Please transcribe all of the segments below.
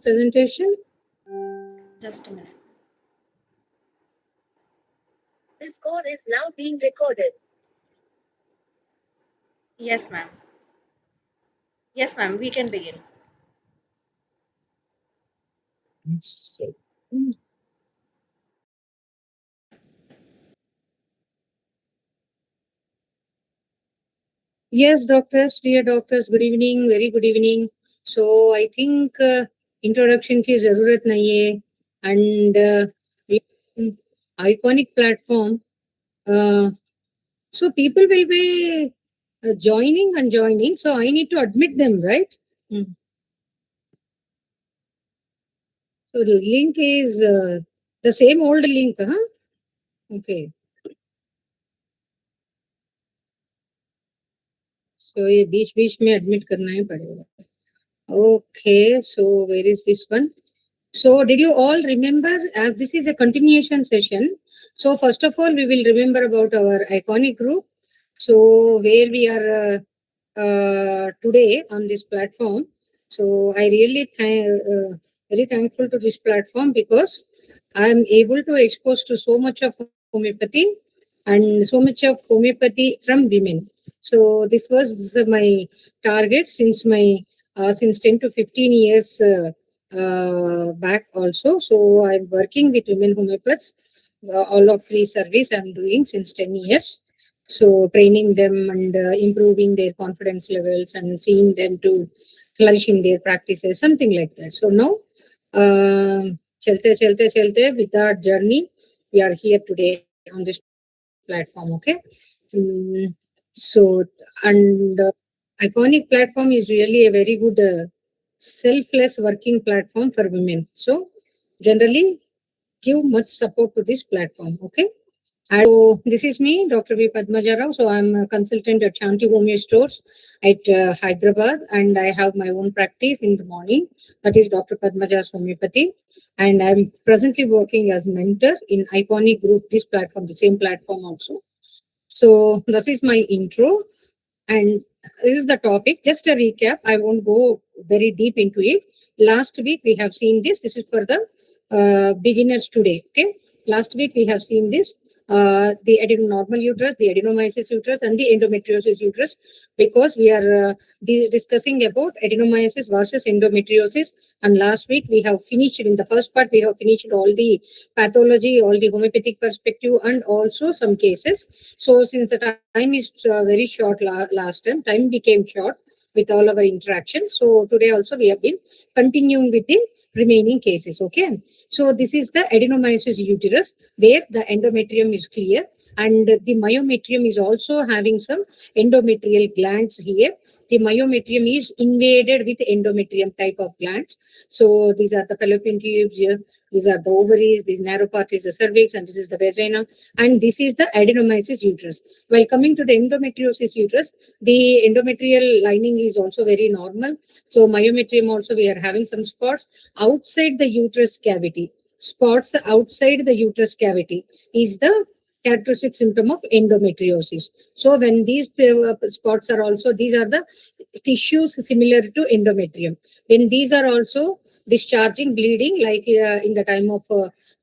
presentation. Just a minute. This call is now being recorded. Yes, ma'am. Yes, ma'am. We can begin. Yes, doctors, dear doctors, good evening, very good evening. So I think introduction की जरूरत नहीं है and iconic platform. So people will be joining and joining. So I need to admit them, right? So the link is the same old link, huh? Okay. So ये बीच बीच में admit करना ही पड़ेगा. Okay, so where is this one? So did you all remember, as this is a continuation session, so first of all, we will remember about our iconic group. So where we are today on this platform. So I really very thankful to this platform because I am able to expose to so much of homeopathy and so much of homeopathy from women. So this was my target since 10 to 15 years back also. So I'm working with women homeopaths. All of free service I'm doing since 10 years. So training them and improving their confidence levels and seeing them to flourish in their practices, something like that. So now, chalte with our journey, we are here today on this platform. Okay. So and iconic platform is really a very good selfless working platform for women. So generally give much support to this platform. Okay. And so this is me, Dr. V. Padmaja Rao. So I'm a consultant at Shanti Homeo Stores at Hyderabad, and I have my own practice in the morning. That is Dr. Padmaja's Homeopathy, and I'm presently working as mentor in Iconic Group. This platform, the same platform also. So this is my intro, and this is the topic. Just a recap. I won't go very deep into it. Last week we have seen this. This is for the beginners today. Okay. Last week we have seen this. The adenonormal uterus, the adenomyosis uterus, and the endometriosis uterus, because we are discussing about adenomyosis versus endometriosis. And last week we have finished in the first part. We have finished all the pathology, all the homeopathic perspective, and also some cases. So since the time is very short last time became short with all our interactions. So today also we have been continuing with the remaining cases. Okay. So this is the adenomyosis uterus where the endometrium is clear and the myometrium is also having some endometrial glands here. The myometrium is invaded with endometrium type of glands. So these are the fallopian tubes here. These are the ovaries. This narrow part is the cervix, and this is the vagina. And this is the adenomyosis uterus. While coming to the endometriosis uterus, the endometrial lining is also very normal. So myometrium also we are having some spots outside the uterus cavity. Spots outside the uterus cavity is the characteristic symptom of endometriosis. So when these spots are also, these are the tissues similar to endometrium. When these are also discharging, bleeding, like in the time of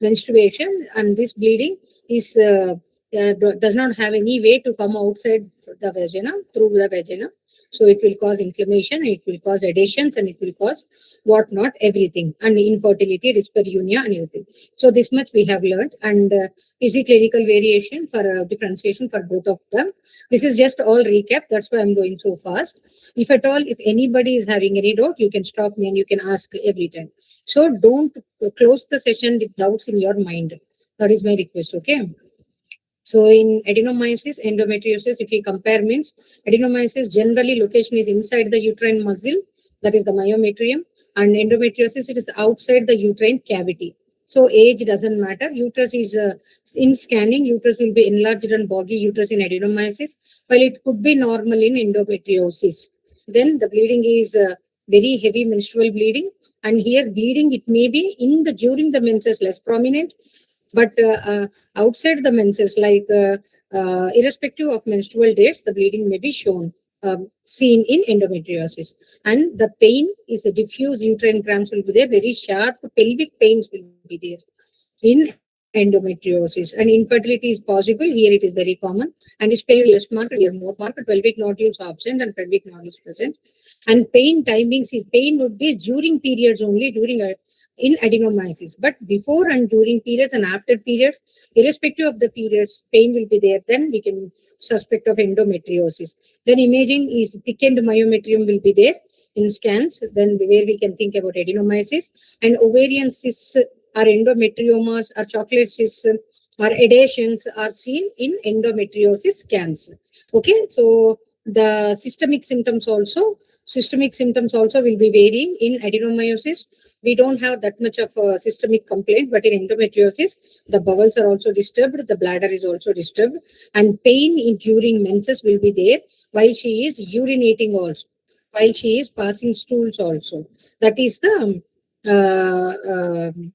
menstruation, and this bleeding is does not have any way to come outside the vagina, through the vagina. So it will cause inflammation, it will cause adhesions, and it will cause what not, everything, and infertility, dyspareunia, and everything. So this much we have learned, and is the clinical variation for differentiation for both of them. This is just all recap. That's why I'm going so fast. If at all, if anybody is having any doubt, you can stop me and you can ask every time. So don't close the session with doubts in your mind. That is my request. Okay. So in adenomyosis, endometriosis, if we compare, means adenomyosis generally location is inside the uterine muscle, that is the myometrium, and endometriosis, it is outside the uterine cavity. So age doesn't matter. Uterus is in scanning, uterus will be enlarged and boggy uterus in adenomyosis, while it could be normal in endometriosis. Then the bleeding is very heavy menstrual bleeding, and here bleeding, it may be in the during the menses less prominent, but outside the menses, like irrespective of menstrual dates, the bleeding may be shown. seen in endometriosis. And the pain is a diffuse uterine cramps will be there, very sharp pelvic pains will be there in endometriosis. And infertility is possible. Here it is very common. And it's pain less marked, here more marked. Pelvic nodules absent and pelvic nodules present. And pain timings is pain would be during periods only, during in adenomyosis. But before and during periods and after periods, irrespective of the periods, pain will be there. Then we can suspect of endometriosis. Then imaging is thickened myometrium will be there in scans. Then where we can think about adenomyosis. And ovarian cysts or endometriomas or chocolate cysts or adhesions are seen in endometriosis scans. Okay, so the systemic symptoms also will be varying in adenomyosis. We don't have that much of a systemic complaint, but in endometriosis, the bowels are also disturbed, the bladder is also disturbed, and pain during menses will be there while she is urinating also, while she is passing stools also. That is the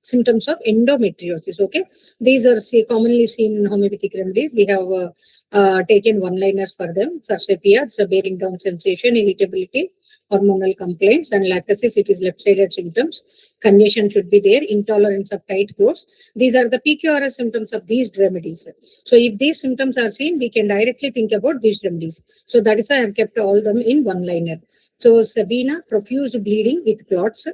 symptoms of endometriosis. Okay, these are commonly seen in homeopathic remedies. We have taken one-liners for them. For sepia, it's a bearing down sensation, irritability, hormonal complaints, and lachesis, it is left-sided symptoms. Congestion should be there, intolerance of tight clothes. These are the PQRS symptoms of these remedies. So if these symptoms are seen, we can directly think about these remedies. So that is why I have kept all them in one-liner. So Sabina, profuse bleeding with clots,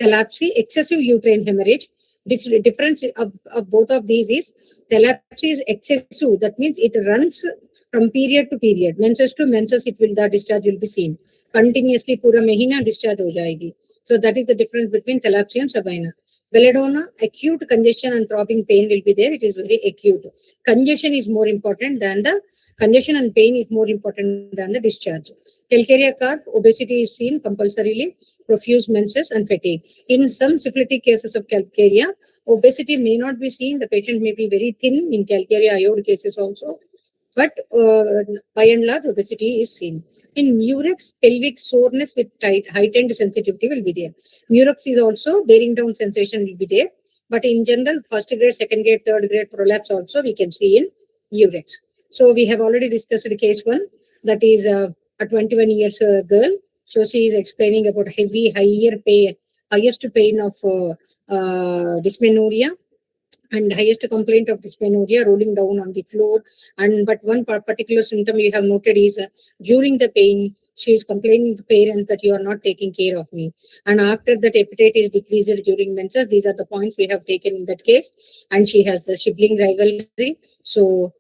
thalapsy, excessive uterine hemorrhage. Difference of both of these is thalapsy is excessive. That means it runs from period to period. Menses to menses, the discharge will be seen. Continuously, pura mahina discharge ho jayegi. So that is the difference between thalapsy and Sabina. Belladonna, acute congestion and throbbing pain will be there. It is very acute. Congestion is more important than the congestion and pain is more important than the discharge. Calcarea carp, obesity is seen compulsorily, profuse menses and fatigue. In some syphilitic cases of calcarea, obesity may not be seen. The patient may be very thin in calcarea iode cases also. But by and large, obesity is seen. In murex, pelvic soreness with heightened sensitivity will be there. Murex is also bearing down sensation will be there. But in general, first grade, second grade, third grade prolapse also we can see in murex. So we have already discussed the case one, that is a 21 years girl. So she is explaining about highest pain of dysmenorrhea. And highest complaint of dysmenorrhea, rolling down on the floor. And but one particular symptom you have noted is during the pain, she is complaining to parents that you are not taking care of me. And after that, appetite is decreased during menses. These are the points we have taken in that case. And she has the sibling rivalry. So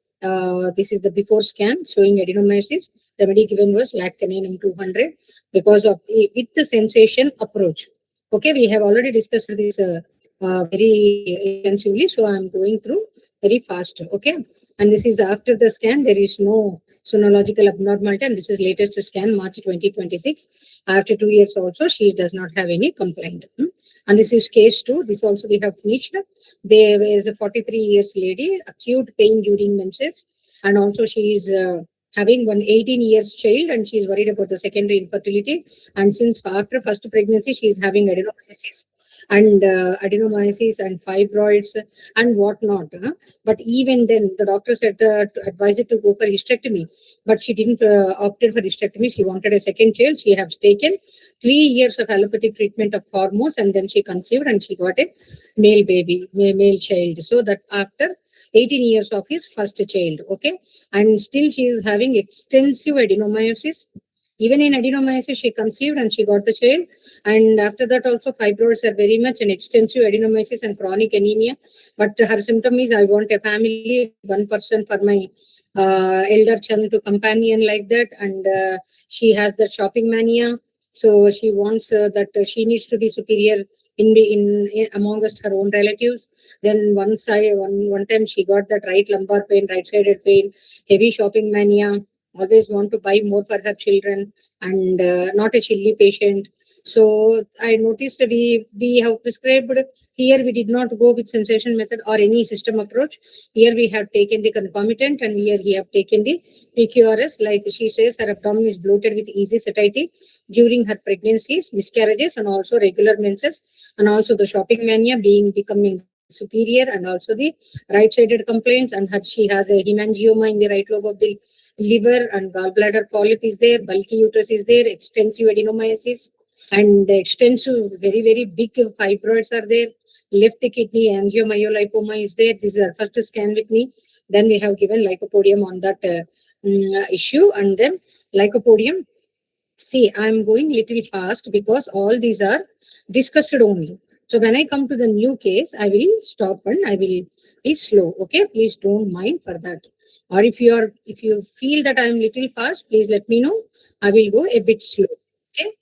this is the before scan showing adenomyosis. Remedy given was lactaninum 200 because of with the sensation approach. Okay, we have already discussed this very intensively, so I'm going through very fast. Okay, and this is after the scan. There is no sonological abnormality, and this is latest scan March 2026. After 2 years also, she does not have any complaint. And this is case 2. This also we have finished. There is a 43 years lady, acute pain during menses, and also she is having one 18 years child, and she is worried about the secondary infertility. And since after first pregnancy, she is having adenomyosis and adenomyosis and fibroids and whatnot. But even then, the doctor said to advise it to go for hysterectomy, but she didn't opted for hysterectomy. She wanted a second child. She has taken 3 years of allopathic treatment of hormones, and then she conceived and she got a male baby, male child. So that after 18 years of his first child. Okay, and still she is having extensive adenomyosis. Even in adenomyosis, she conceived and she got the child. And after that also fibroids are very much an extensive adenomyosis and chronic anemia. But her symptom is, I want a family, one person for my elder son to companion like that. And she has the shopping mania. So she wants that she needs to be superior in amongst her own relatives. Then one time she got that right lumbar pain, right-sided pain, heavy shopping mania. Always want to buy more for her children, and not a chilly patient. So I noticed we have prescribed here. We did not go with sensation method or any system approach. Here we have taken the concomitant, and here we have taken the PQRS. Like she says, her abdomen is bloated with easy satiety during her pregnancies, miscarriages, and also regular menses, and also the shopping mania becoming superior, and also the right-sided complaints. And she has a hemangioma in the right lobe of the liver and gallbladder polyp is there, bulky uterus is there, extensive adenomyosis, and extensive, very, very big fibroids are there. Left kidney angiomyolipoma is there. This is our first scan with me. Then we have given lycopodium on that issue, and then lycopodium. See, I'm going little fast because all these are discussed only. So when I come to the new case, I will stop and I will be slow. Okay, please don't mind for that. Or if you feel that I'm little fast, please let me know. I will go a bit slow. Okay.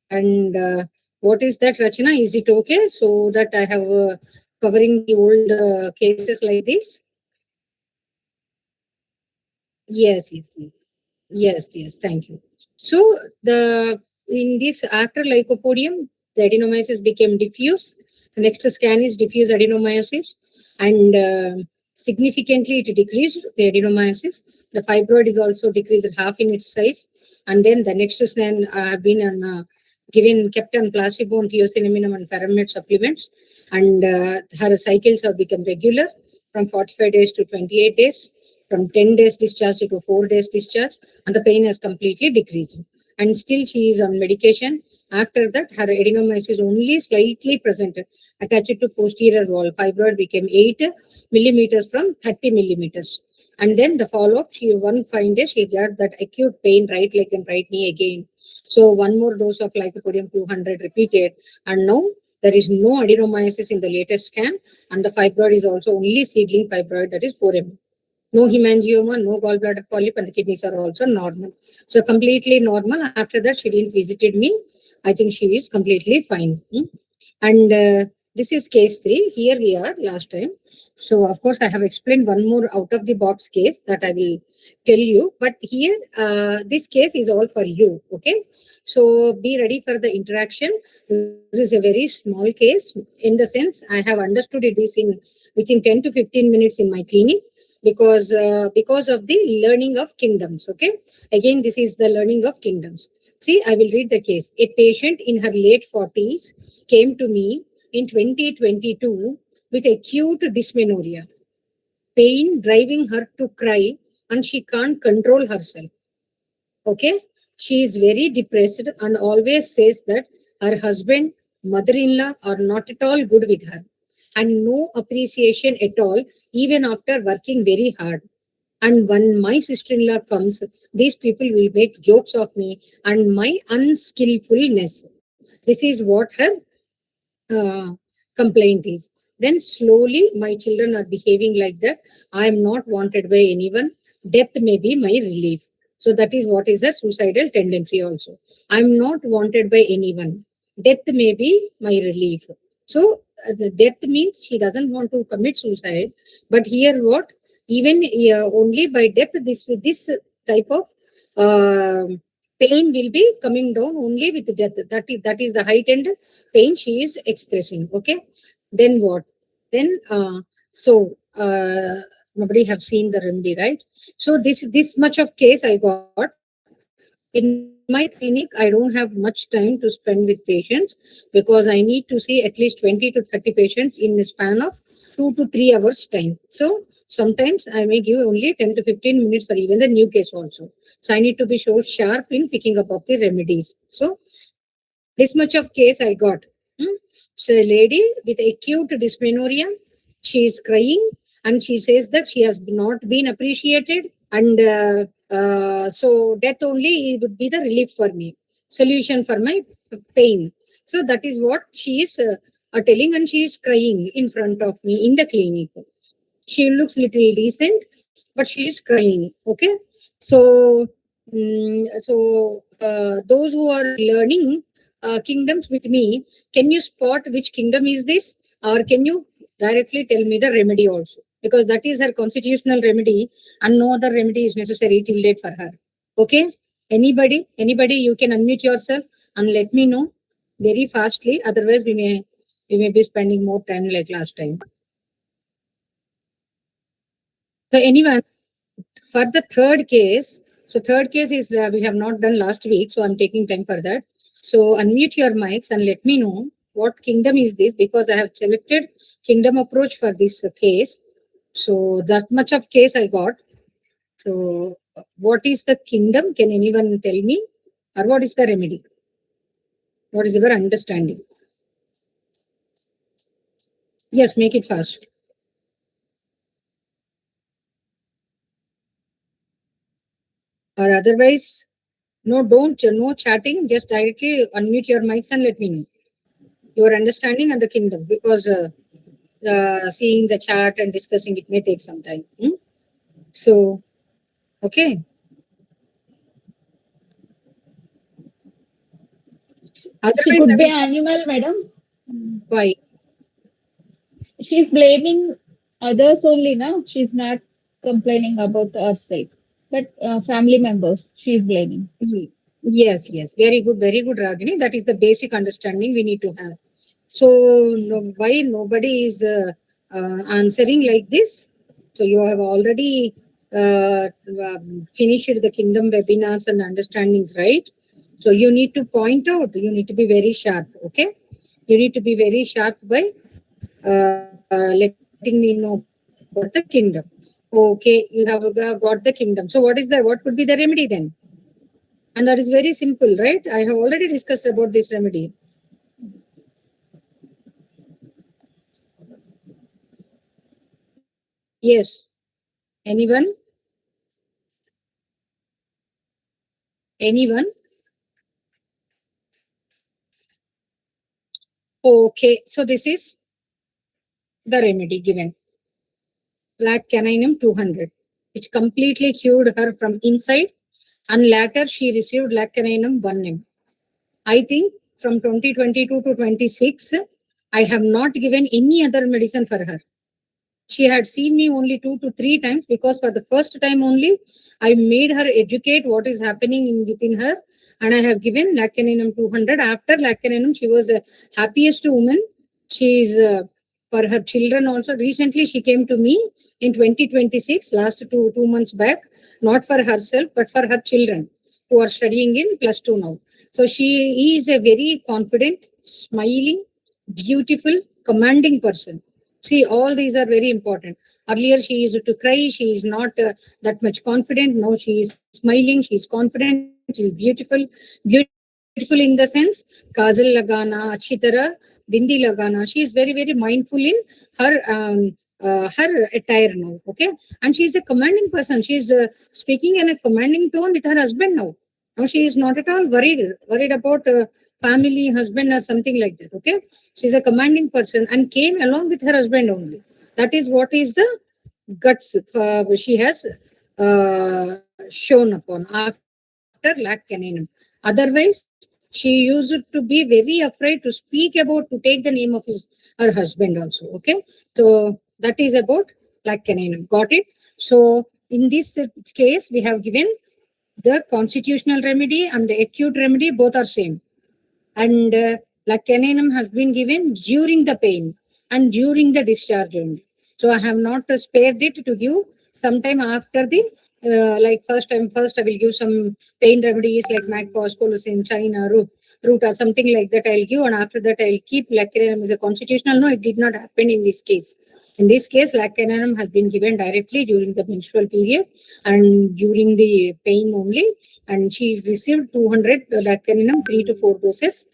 And what is that, Rachana? Is it okay? So that I have covering the old cases like this. Yes, yes, yes. Yes, yes, thank you. So in this after lycopodium, the adenomyosis became diffuse. The next scan is diffuse adenomyosis, and significantly it decreased the adenomyosis. The fibroid is also decreased half in its size, and then the next scan have been given kept on placebo and thiocyanamide and pyramid supplements, and her cycles have become regular from 45 days to 28 days. From 10 days discharge to 4 days discharge, and the pain has completely decreased. And still she is on medication. After that, her adenomyosis only slightly presented, attached to posterior wall. Fibroid became 8 millimeters from 30 millimeters. And then the follow-up, one fine day, she got that acute pain, right leg and right knee again. So one more dose of lycopodium 200 repeated. And now there is no adenomyosis in the latest scan. And the fibroid is also only seedling fibroid, that is 4 mm. No hemangioma, no gallbladder polyp, and the kidneys are also normal. So completely normal. After that, she didn't visited me. I think she is completely fine. And this is case 3. Here we are last time. So of course, I have explained one more out of the box case that I will tell you. But here, this case is all for you. Okay. So be ready for the interaction. This is a very small case. In the sense, I have understood it is within 10 to 15 minutes in my clinic. Because of the learning of kingdoms. Okay. Again, this is the learning of kingdoms. See, I will read the case. A patient in her late 40s came to me in 2022 with acute dysmenorrhea, pain driving her to cry, and she can't control herself. Okay. She is very depressed and always says that her husband, mother-in-law are not at all good with her, and no appreciation at all, even after working very hard. And when my sister-in-law comes, these people will make jokes of me and my unskillfulness. This is what her complaint is. Then slowly my children are behaving like that. I am not wanted by anyone. Death may be my relief. So that is what is a suicidal tendency also. I am not wanted by anyone. Death may be my relief. So the death means she doesn't want to commit suicide. But here what? Even only by death, this type of pain will be coming down only with death. That is the heightened pain she is expressing. Okay. Then what? Then nobody have seen the remedy, right? So this much of case I got. In my clinic, I don't have much time to spend with patients because I need to see at least 20 to 30 patients in the span of 2 to 3 hours time. So sometimes I may give only 10 to 15 minutes for even the new case also. So I need to be so sharp in picking up of the remedies. So this much of case I got. So a lady with acute dysmenorrhea, she is crying and she says that she has not been appreciated, and so death only would be the relief for me, solution for my pain. So that is what she is telling, and she is crying in front of me in the clinic. She looks little decent, but she is crying. Okay. So, those who are learning kingdoms with me, can you spot which kingdom is this? Or can you directly tell me the remedy also? Because that is her constitutional remedy and no other remedy is necessary till date for her. Okay. Anybody, you can unmute yourself and let me know very fastly. Otherwise, we may be spending more time like last time. So anyone, for the third case, so third case is we have not done last week, so I'm taking time for that. So unmute your mics and let me know what kingdom is this, because I have selected kingdom approach for this case. So that much of case I got. So, what is the kingdom? Can anyone tell me? Or what is the remedy? What is your understanding? Yes, make it fast. Or otherwise, no chatting, just directly unmute your mics and let me know your understanding and the kingdom, because seeing the chat and discussing it may take some time. So, okay. She Otherwise, could I be will, animal, madam. why? She's blaming others only, now. She's not complaining about herself, but family members she's blaming. Yes, yes. Very good, Ragini. That is the basic understanding we need to have. So, why nobody is answering like this? So, you have already finished the kingdom webinars and understandings, right? So, you need to point out, you need to be very sharp, okay? You need to be very sharp by letting me know about the kingdom. Okay, you have got the kingdom. So, what could be the remedy then? And that is very simple, right? I have already discussed about this remedy. Yes. Anyone? Anyone? Okay, so this is the remedy given. Lac caninum 200, which completely cured her from inside, and later she received lac caninum 1M. I think from 2022 to 26, I have not given any other medicine for her. She had seen me only 2 to 3 times, because for the first time only, I made her educate what is happening within her, and I have given lac caninum 200. After lac caninum, she was the happiest woman. She is for her children also. Recently, she came to me in 2026, last two months back, not for herself, but for her children who are studying in +2 now. So she is a very confident, smiling, beautiful, commanding person. See, all these are very important. Earlier, she used to cry. She is not that much confident. Now she is smiling. She is confident. She is beautiful. Beautiful in the sense, kajal lagana, achhi tarah, bindi lagana. She is very, very mindful in her attire now. Okay, and she is a commanding person. She is speaking in a commanding tone with her husband now. Now she is not at all worried about family, husband, or something like that. Okay, she's a commanding person and came along with her husband only. That is what is the guts she has shown upon after lac caninum. Otherwise, she used to be very afraid to speak about, to take the name of her husband also. Okay, so that is about lac caninum. Got it? So in this case, we have given the constitutional remedy and the acute remedy, both are same. And lac caninum has been given during the pain and during the discharge only. So I have not spared it to give sometime after the like first I will give some pain remedies like Magfos, Colosin, China, root or something like that I'll give, and after that I'll keep lac caninum as a constitutional. No, it did not happen in this case. In this case, lac caninum has been given directly during the menstrual period and during the pain only, and she received 200 lac caninum, 3 to 4 doses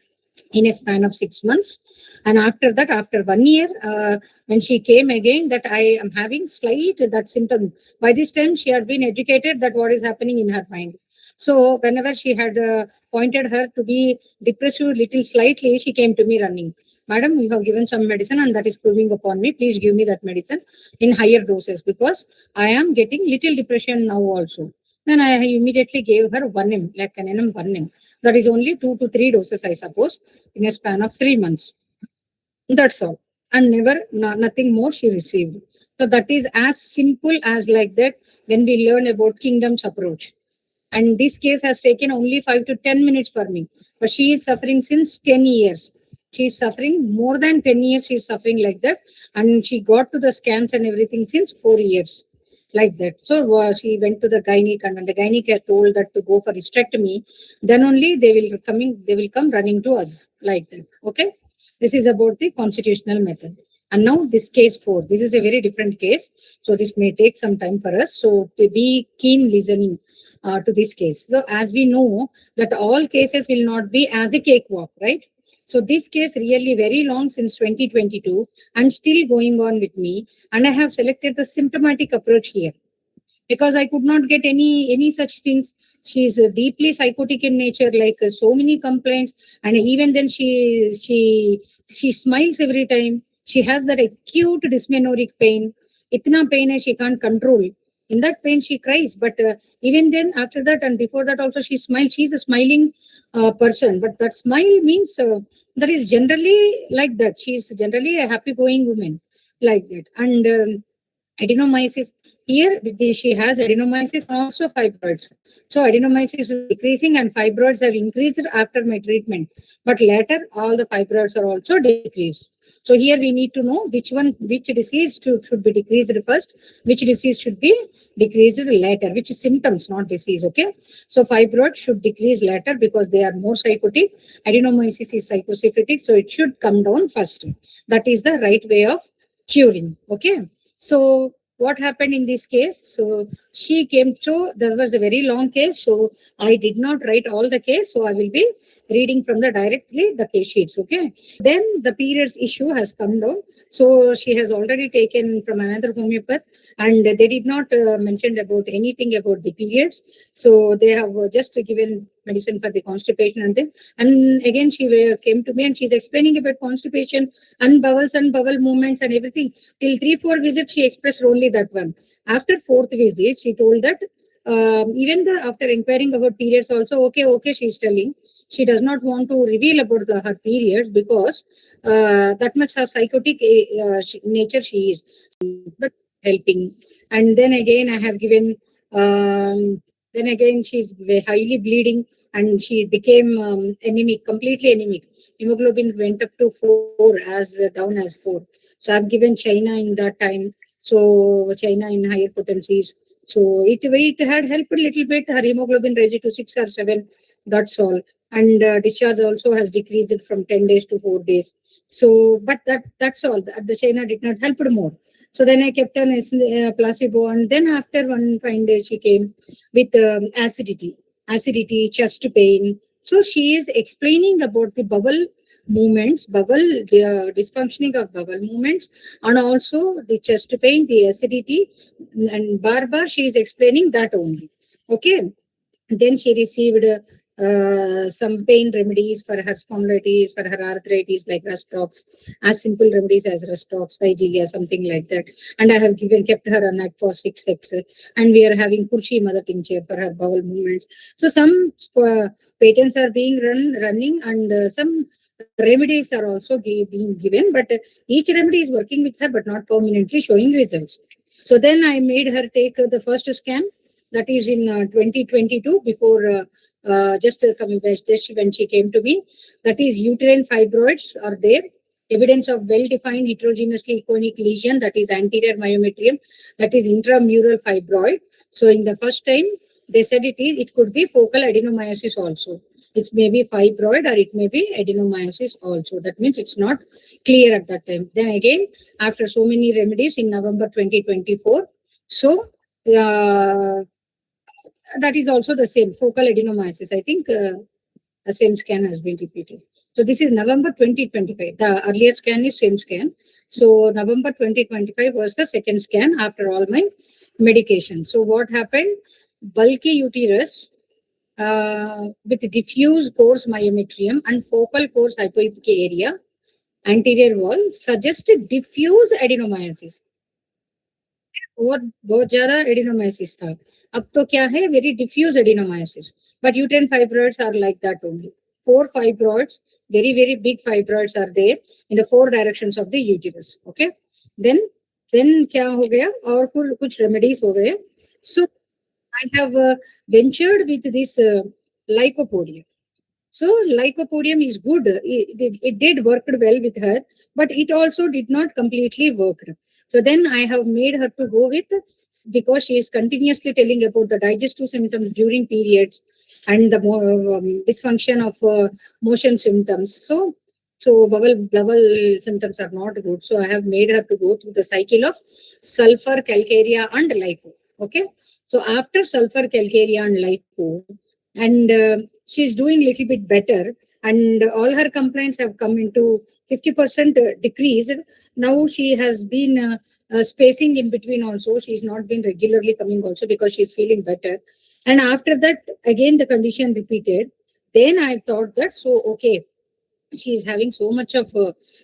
in a span of 6 months. And after that, after 1 year, when she came again, that I am having slight that symptom. By this time, she had been educated that what is happening in her mind. So whenever she had pointed her to be depressive little slightly, she came to me running. Madam, you have given some medicine and that is proving upon me. Please give me that medicine in higher doses, because I am getting little depression now also. Then I immediately gave her 1M, lac caninum 1M. That is only 2 to 3 doses, I suppose, in a span of 3 months. That's all. And nothing more she received. So that is as simple as like that when we learn about kingdom's approach. And this case has taken only 5 to 10 minutes for me. But she is suffering since 10 years. She is suffering more than 10 years. She is suffering like that. And she got to the scans and everything since 4 years. Like that. So she went to the gynec, and when the gynec had told that to go for hysterectomy, then only they will come running to us like that. Okay. This is about the constitutional method. And now this case 4, this is a very different case. So this may take some time for us. So be keen listening to this case. So as we know that all cases will not be as a cakewalk, right? So this case really very long since 2022 and still going on with me. And I have selected the symptomatic approach here because I could not get any such things. She is deeply psychotic in nature, like so many complaints, and even then she smiles every time. She has that acute dysmenoric pain. Itna pain hai she can't control. In that pain she cries, but even then after that and before that also she smiles. She's a smiling person, but that smile means that is generally like that. She's generally a happy-going woman like that, and adenomyosis. Here, she has adenomyosis and also fibroids. So adenomyosis is decreasing and fibroids have increased after my treatment. But later, all the fibroids are also decreased. So here we need to know which disease should be decreased first, which disease should be decreased later, which is symptoms, not disease, okay? So fibroids should decrease later because they are more psychotic. Adenomyosis is psychosyphilitic, so it should come down first. That is the right way of curing, okay? So what happened in this case? So she came to, this was a very long case, so I did not write all the case, so I will be reading from directly the case sheets, okay? Then the periods issue has come down. So she has already taken from another homeopath and they did not mention about anything about the periods. So they have just given medicine for the constipation and then, and again she came to me and she's explaining about constipation and bowel movements and everything. Till 3-4 visits, she expressed only that one. After 4th visit, she told that even after inquiring about periods also, okay, she's telling. She does not want to reveal about her periods because that much of psychotic nature she is. But helping. And then again, I have given, then again, she's highly bleeding and she became anemic, completely anemic. Hemoglobin went up to 4 as down as 4. So I've given China in that time. So China in higher potencies. So it had helped a little bit. Her hemoglobin raised to 6 or 7. That's all. And discharge also has decreased from 10 days to 4 days. So, but that's all. The China did not help more. So then I kept on placebo, and then after one fine day she came with acidity, chest pain. So she is explaining about the bowel movements, dysfunctioning of bowel movements, and also the chest pain, the acidity, and bar she is explaining that only. Okay. Then she received some pain remedies for her spondylitis, for her arthritis, like Rustox, as simple remedies as Rustox, Vigilia, something like that. And I have kept her on for 6x, and we are having Kurshi mother tincture for her bowel movements. So some patents are being running, and some remedies are also being given, but each remedy is working with her, but not permanently showing results. So then I made her take the first scan. That is in 2022, before just when she came to me. That is uterine fibroids are there. Evidence of well-defined heterogeneously conic lesion, that is anterior myometrium, that is intramural fibroid. So in the first time, they said it could be focal adenomyosis also. It may be fibroid or it may be adenomyosis also. That means it's not clear at that time. Then again, after so many remedies in November 2024, so that is also the same focal adenomyosis. I think the same scan has been repeated. So this is November 2025. The earlier scan is same scan. So November 2025 was the second scan after all my medication. So what happened? Bulky uterus with diffuse coarse myometrium and focal coarse hypoepic area, anterior wall, suggested diffuse adenomyosis. बहुत ज्यादा adenomyosis था. अब तो क्या है, very diffuse adenomyosis, but uterine fibroids are like that only. 4 fibroids, very big fibroids are there in the 4 directions of the uterus. Okay, then क्या हो गया, और कुछ remedies हो गए. So I have ventured with this lycopodium. So lycopodium is good. It did work well with her, but it also did not completely work. So then I have made her to go with, because she is continuously telling about the digestive symptoms during periods and the dysfunction of motion symptoms. So So bowel symptoms are not good. So I have made her to go through the cycle of sulfur, calcarea, and lipo. Okay. So after sulfur, calcarea, and lipo, and she's doing little bit better, and all her complaints have come into 50% decrease. Now she has been spacing in between also. She's not been regularly coming also because she's feeling better. And after that, again, the condition repeated. Then I thought that, so, okay, she is having so much of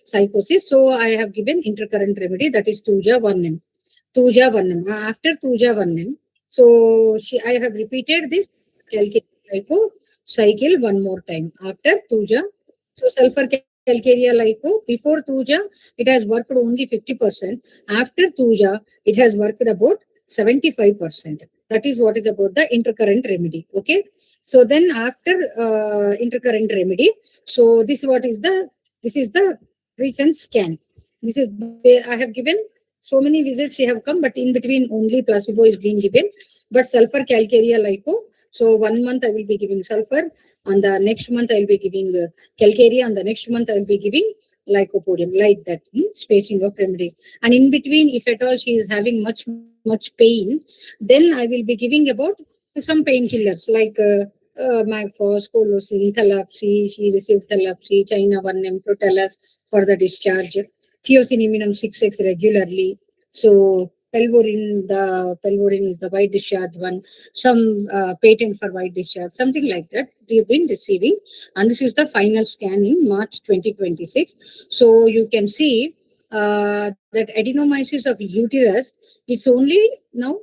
psychosis. So I have given intercurrent remedy, that is Tuja Varnam. Tuja Varnam. After Tuja Varnam, so I have repeated this lipo cycle one more time after Tuja. So sulfur calcarea lipo, before Tuja, it has worked only 50%. After Tuja, it has worked about 75%. That is what is about the intercurrent remedy. Okay. So then after intercurrent remedy, so this is the recent scan. This is, I have given so many visits she have come, but in between only placebo is being given. But sulfur calcarea lipo. So 1 month I will be giving sulfur. On the next month I will be giving calcarea. On the next month I will be giving lycopodium, like that, spacing of remedies. And in between, if at all she is having much pain, then I will be giving about some painkillers like Magfos, Colocin, Thalapsy. She received Thalapsy, China Varnam, Protalus for the discharge, Thiociniminum 6x regularly. So Pelvorin is the white discharge one, some patent for white discharge, something like that they've been receiving. And this is the final scan in March 2026. So you can see that adenomyosis of uterus is only now,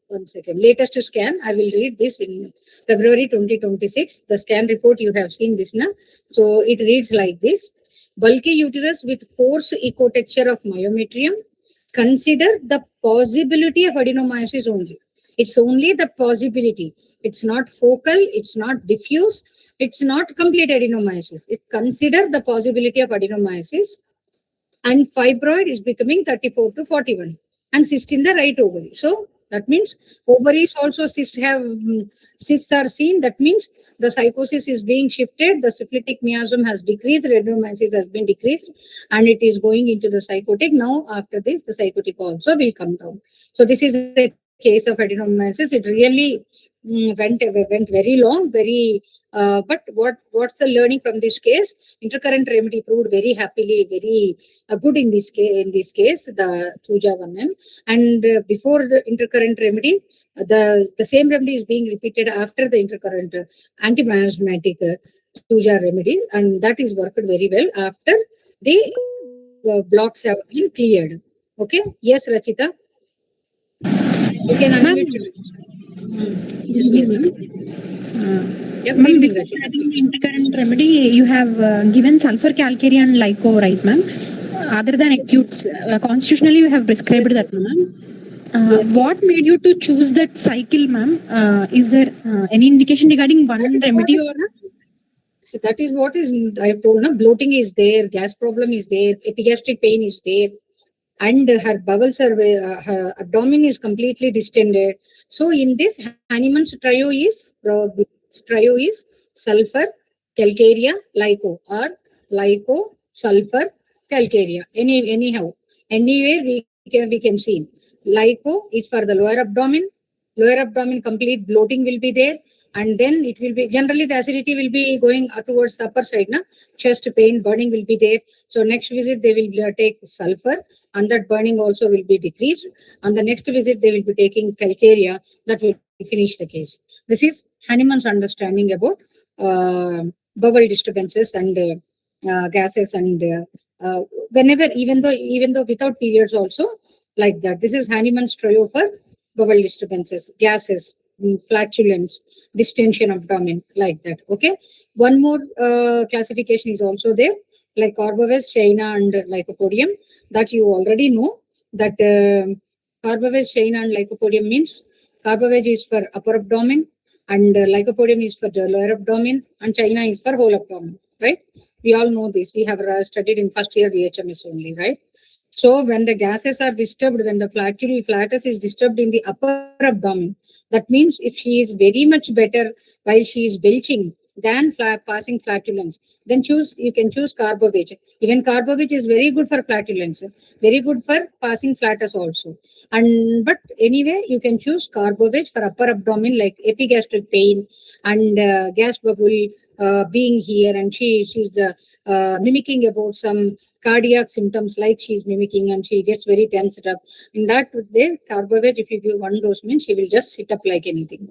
1 second, latest scan. I will read this in February 2026. The scan report, you have seen this now. So it reads like this: bulky uterus with coarse ecotexture of myometrium. Consider the possibility of adenomyosis only. It's only the possibility. It's not focal, it's not diffuse, it's not complete adenomyosis. It consider the possibility of adenomyosis, and fibroid is becoming 34 to 41, and cyst in the right ovary. So that means ovaries also cysts are seen. That means the psychosis is being shifted, the syphilitic miasm has decreased, adenomyosis has been decreased, and it is going into the psychotic. Now, after this, the psychotic also will come down. So this is a case of adenomyosis. It really went very long, but what's the learning from this case? Intercurrent remedy proved very happily, very good in this case, the Tuja Varnam. And before the intercurrent remedy, the same remedy is being repeated after the intercurrent anti-miasmatic Tuja remedy, and that is worked very well after the blocks have been cleared. Okay. Yes, Rachita. You can unmute. Yes, yes. Yeah, good Ma'am, evening, before Rachita. starting intercurrent remedy, you have given sulfur calcarea and lico, right, ma'am? Other than acute, constitutionally, you have prescribed that, ma'am. Yes, What yes. made you to choose that cycle, ma'am? Is there any indication regarding one remedy or? So that is what is, I have told, bloating is there, gas problem is there, epigastric pain is there, and her bowels are, her abdomen is completely distended. So in this, Hahnemann's trio is sulfur, calcarea, lico, or lico, sulfur, calcarea. Anyhow, anywhere we can see. Lico is for the lower abdomen complete bloating will be there. And then it will be, generally the acidity will be going towards the upper side, chest pain, burning will be there. So next visit, they will take sulfur, and that burning also will be decreased. On the next visit, they will be taking calcarea, that will finish the case. This is Hahnemann's understanding about bowel disturbances and gases, and whenever, even though without periods also, like that. This is Hahnemann's trio for bowel disturbances, gases, flatulence, distension abdomen, like that. Okay. One more classification is also there, like Corbovez, China, and Lycopodium, that you already know. That Corbovez, China, and Lycopodium means Corbovez is for upper abdomen, and Lycopodium is for the lower abdomen, and China is for whole abdomen, right? We all know this. We have studied in first year VHMS only, right? So when the gases are disturbed, when the flatus is disturbed in the upper abdomen, that means if she is very much better while she is belching, than passing flatulence. Then you can choose Carbovage. Even Carbovage is very good for flatulence, very good for passing flatus also. But anyway, you can choose Carbovage for upper abdomen like epigastric pain and gas bubble being here, and she's mimicking about some cardiac symptoms like she's mimicking, and she gets very tensed up. In that way, Carbovage, if you give 1 dose, means she will just sit up like anything.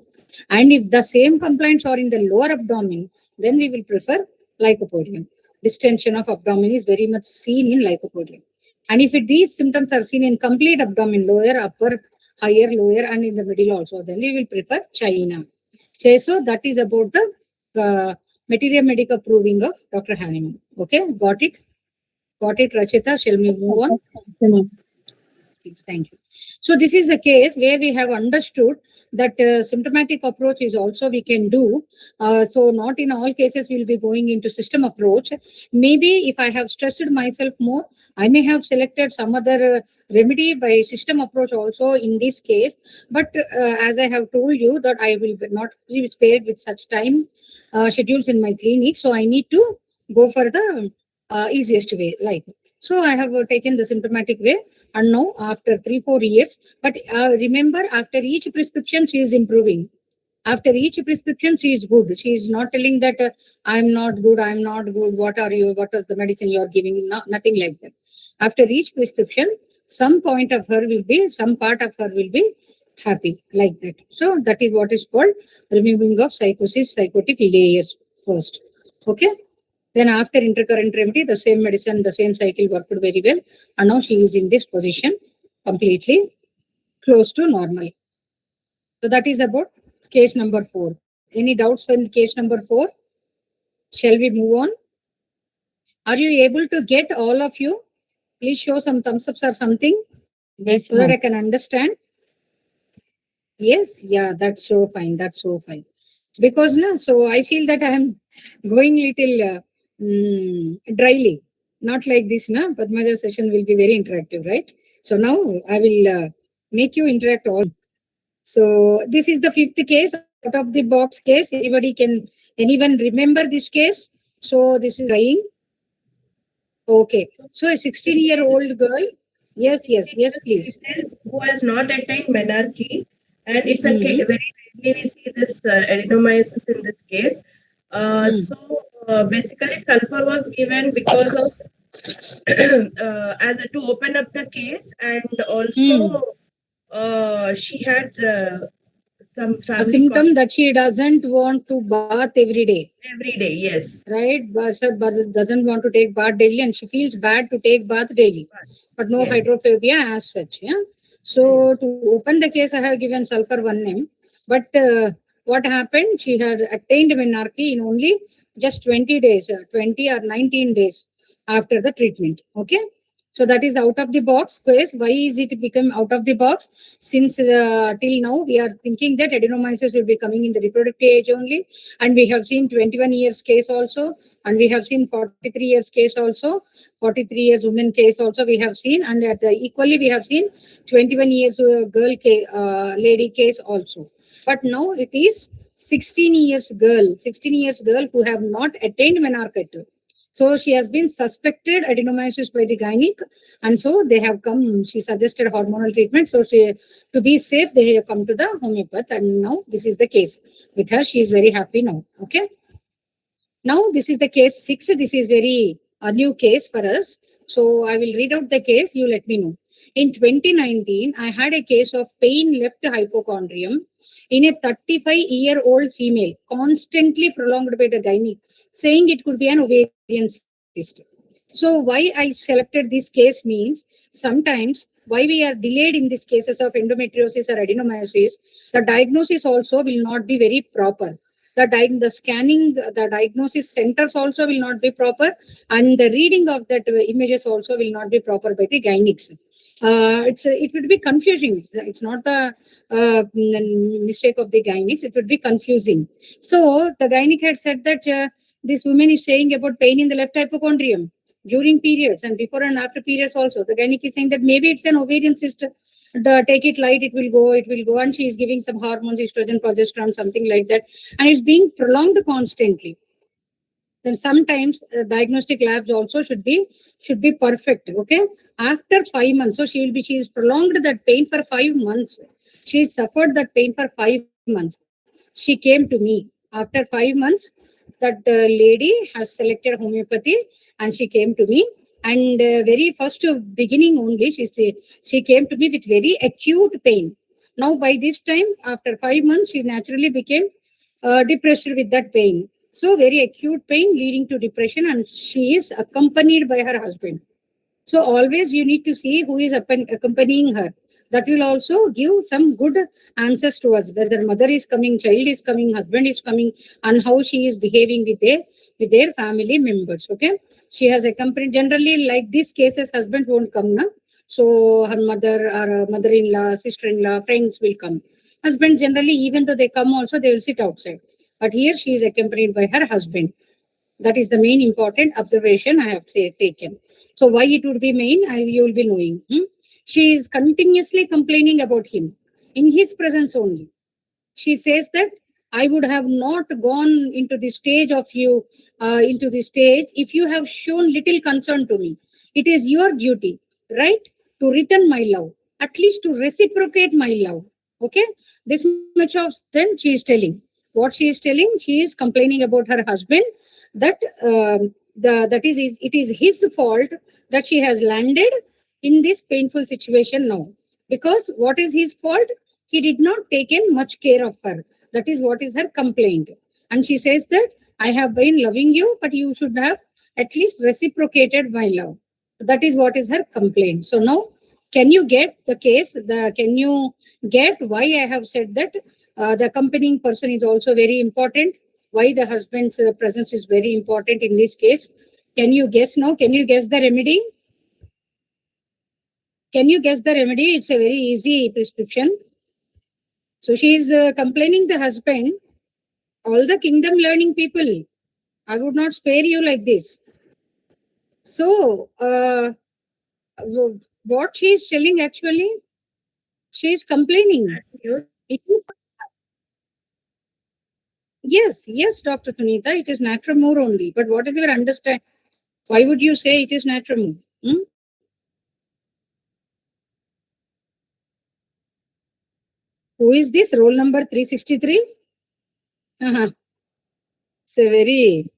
And if the same complaints are in the lower abdomen, then we will prefer Lycopodium. Distension of abdomen is very much seen in Lycopodium. And if these symptoms are seen in complete abdomen, lower, upper, higher, lower, and in the middle also, then we will prefer China. So that is about the Materia Medica proving of Dr. Hahnemann. Okay, got it? Got it, Rachita? Shall we move on? Thank you. So this is a case where we have understood that symptomatic approach is also we can do. So not in all cases we'll be going into system approach. Maybe if I have stressed myself more, I may have selected some other remedy by system approach also in this case. But as I have told you that I will not be spared with such time schedules in my clinic. So I need to go for the easiest way. So I have taken the symptomatic way. And now after 3-4 years, but remember, after each prescription, she is improving. After each prescription, she is good. She is not telling that I'm not good, I'm not good. What are you? What is the medicine you are giving? No, nothing like that. After each prescription, some part of her will be happy like that. So that is what is called removing of psychotic layers first. Okay. Then after intercurrent remedy, the same medicine, the same cycle worked very well. And now she is in this position completely close to normal. So that is about case number 4. Any doubts in case number 4? Shall we move on? Are you able to get all of you? Please show some thumbs ups or something. Yes, so that I ma'am. can understand. Yes, yeah, that's so fine. That's so fine. Because so I feel that I am going little dryly, not like this. Padmaja session will be very interactive, right? So now I will make you interact all. So this is the 5th case, out of the box case. Anyone remember this case? So this is crying. Okay. So a 16-year-old girl. Yes, please. Who has not attained menarche, and it's a Mhm. very rarely we see this adenomyosis in this case. Basically, sulfur was given because of to open up the case, and also she had some A family symptom that she doesn't want to bath every day. every day. Yes, Right? But doesn't want to take bath daily, and she feels bad to take bath daily. But no Yes. hydrophobia as such. Yeah. So to open the case, I have given sulfur 1 mg. But what happened? She had attained menarche in only just 20 days, 20 or 19 days after the treatment. Okay. So that is out of the box case. Why is it become out of the box? Since till now we are thinking that adenomyosis will be coming in the reproductive age only, and we have seen 21 years case also, and we have seen 43 years case also, 43 years woman case also we have seen, and equally we have seen 21 years girl case, lady case also. But now it is 16 years girl who have not attained menarche. So she has been suspected adenomyosis by the gynec, and so they have come. She suggested hormonal treatment. So to be safe, they have come to the homeopath, and now this is the case with her. She is very happy now. Okay. Now this is the case 6. This is very a new case for us. So I will read out the case. You let me know. In 2019, I had a case of pain left hypochondrium in a 35-year-old female, constantly prolonged by the gynec, saying it could be an ovarian cyst. So why I selected this case means sometimes why we are delayed in these cases of endometriosis or adenomyosis, the diagnosis also will not be very proper. The scanning, the diagnosis centers also will not be proper, and the reading of that images also will not be proper by the gynecs. It would be confusing. It's not the mistake of the gynecs. It would be confusing. So the gynec had said that this woman is saying about pain in the left hypochondrium during periods and before and after periods also. The gynec is saying that maybe it's an ovarian cyst. take it light, it will go. And she is giving some hormones, estrogen, progesterone, something like that. And it's being prolonged constantly. Then sometimes diagnostic labs also should be perfect. Okay. After 5 months, so she is prolonged that pain for 5 months. She suffered that pain for 5 months. She came to me after 5 months. That lady has selected homeopathy, and she came to me. And very first beginning only, she came to me with very acute pain. Now by this time, after 5 months, she naturally became depressed with that pain. So very acute pain leading to depression, and she is accompanied by her husband. So always you need to see who is accompanying her. That will also give some good answers to us, whether mother is coming, child is coming, husband is coming, and how she is behaving with their family members. Okay. She has accompanied, generally like these cases, husband won't come now. So her mother or mother-in-law, sister-in-law, friends will come. Husband generally, even though they come also, they will sit outside. But here she is accompanied by her husband. That is the main important observation I have taken. So why it would be main, you will be knowing. She is continuously complaining about him in his presence only. She says that I would have not gone into the stage of you, into the stage if you have shown little concern to me. It is your duty, right, to return my love, at least to reciprocate my love. Okay, this much of then she is telling. What she is telling, she is complaining about her husband, that it is his fault that she has landed in this painful situation now. Because what is his fault? He did not taken much care of her. That is what is her complaint. And she says that I have been loving you, but you should have at least reciprocated my love. That is what is her complaint. So now, can you get the case? Can you get why I have said that the accompanying person is also very important? Why the husband's presence is very important in this case? Can you guess now? Can you guess the remedy? Can you guess the remedy? It's a very easy prescription. So she is complaining the husband. All the kingdom learning people, I would not spare you like this. So what she is telling actually, she is complaining. It is, yes, Dr. Sunita, it is Natramur only. But what is your understanding? Why would you say it is Natramur? Who is this? Roll number 363? It's a very...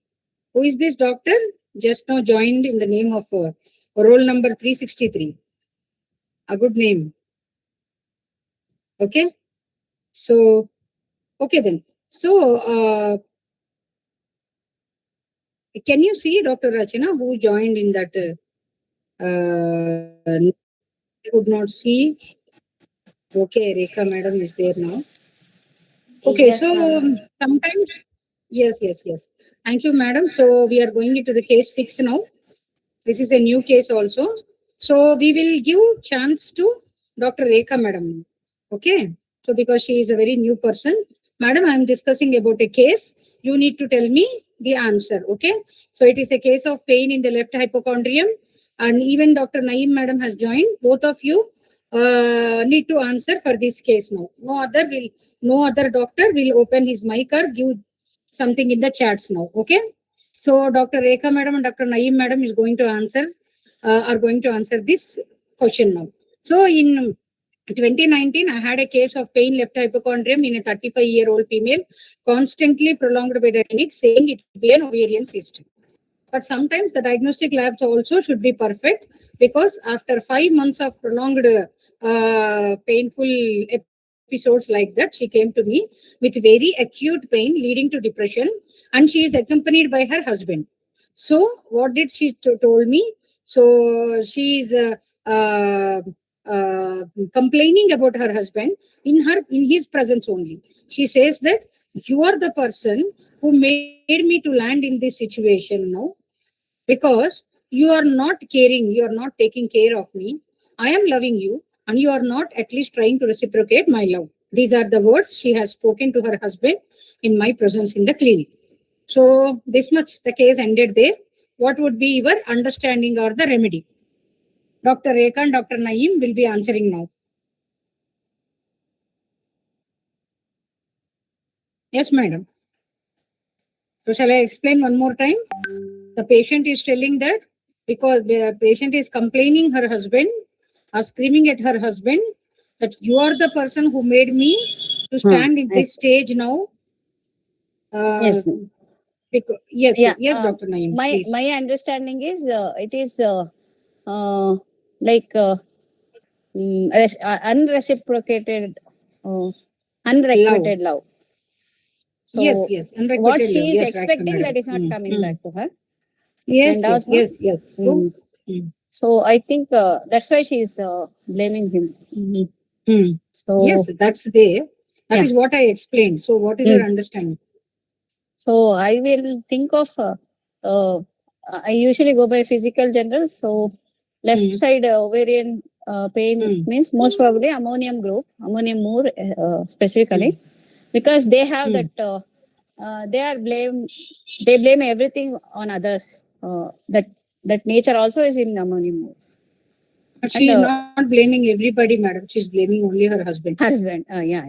Who is this doctor? Just now joined in the name of roll number 363. A good name. Okay. So, okay then. So, can you see Dr. Rachana who joined in that? I could not see. Okay, Rekha madam is there now. Okay, Yes, so ma'am. sometimes, yes. Thank you, madam. So we are going into the case 6 now. This is a new case also. So we will give chance to Dr. Rekha madam. Okay. So because she is a very new person, madam, I am discussing about a case. You need to tell me the answer. Okay. So it is a case of pain in the left hypochondrium, and even Dr. Naeem madam has joined. Both of you need to answer for this case now. No other doctor will open his mic or give something in the chats now. Okay. So Dr. Rekha madam and Dr. Naeem madam are going to answer this question now. So in 2019, I had a case of pain left hypochondrium in a 35-year-old female, constantly prolonged by the clinic, saying it could be an ovarian cyst. But sometimes the diagnostic labs also should be perfect, because after 5 months of prolonged painful episodes like that, she came to me with very acute pain leading to depression, and she is accompanied by her husband. So what did she told me? So she is complaining about her husband in his presence only. She says that you are the person who made me to land in this situation now, because you are not caring, you are not taking care of me. I am loving you, and you are not at least trying to reciprocate my love. These are the words she has spoken to her husband in my presence in the clinic. So this much, the case ended there. What would be your understanding or the remedy? Dr. Rekha and Dr. Naeem will be answering now. Yes, madam. So shall I explain one more time? The patient is telling that because the patient is complaining her husband or screaming at her husband that you are the person who made me to stand in this stage now. Yes. Yes, Yeah. yes, Dr. Naeem, My please. my understanding is it is like unreciprocated, unrequited love. So Yes, what unrequited she love. is Yes, right, expecting, madam. that is not coming back to her. Yes, And yes, also, yes, yes. So, So I think that's why she is blaming him. So yes, that's there. That Yeah. is what I explained. So, what is your understanding? So I will think of. I usually go by physical general. So left side ovarian pain means most probably ammonium group, ammonium more specifically, because they have that. They blame everything on others. That nature also is in ammonium more. But she is not blaming everybody, madam. She is blaming only her husband. Husband. Yeah.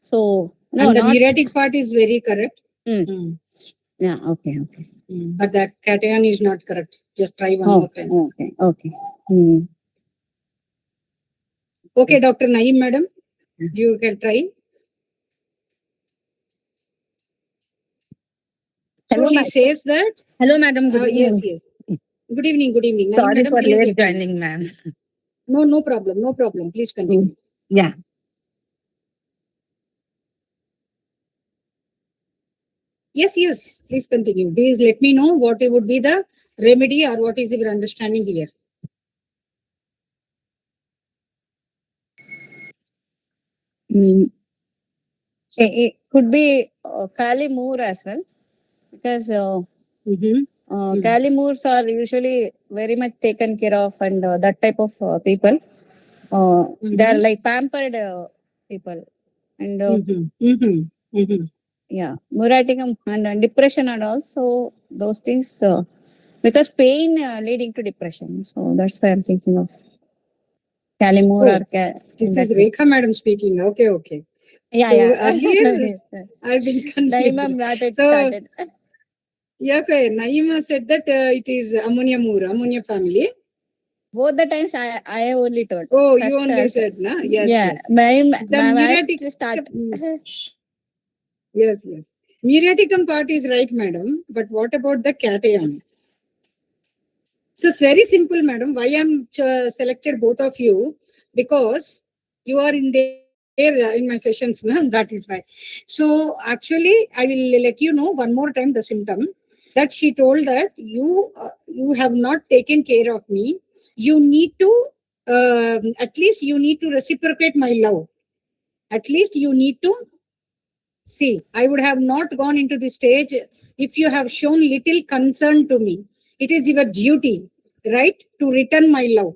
So no, And the not. muriatic part is very correct. Yeah. Okay. But that cation is not correct. Just try one more time. Okay. Okay, Dr. Naeem, madam, you can try. So Hello, she madam. says that. Hello, madam. Good Yes, evening. yes. Good evening, good evening. Naeem, Sorry madam, for please late let me know. joining, ma'am. No problem, no problem. Please continue. Yeah. Yes, please continue. Please let me know what it would be the remedy or what is your understanding here. It could be Kali Moor as well, because Kali Moors are usually very much taken care of, and that type of people. They are like pampered people, and yeah, Muraticum and depression and also those things, because pain leading to depression. So that's why I'm thinking of Kali Moor or This is Rekha madam speaking. Okay. Yeah. Earlier I've been confused. Naeem not yet So, started. yeah, okay. Naeema said that it is ammonia moor, ammonia family. Both the times I only told. Oh, you First only also. said, na? Yes, Yeah, yes. my muriatic start. Yes. Muriaticum part is right, madam. But what about the cation? So it's very simple, madam. Why I'm selected both of you? Because you are in there in my sessions, na? That is why. So actually, I will let you know one more time the symptom that she told that you have not taken care of me. You need to at least you need to reciprocate my love. At least you need to see. I would have not gone into this stage if you have shown little concern to me. It is your duty, right, to return my love.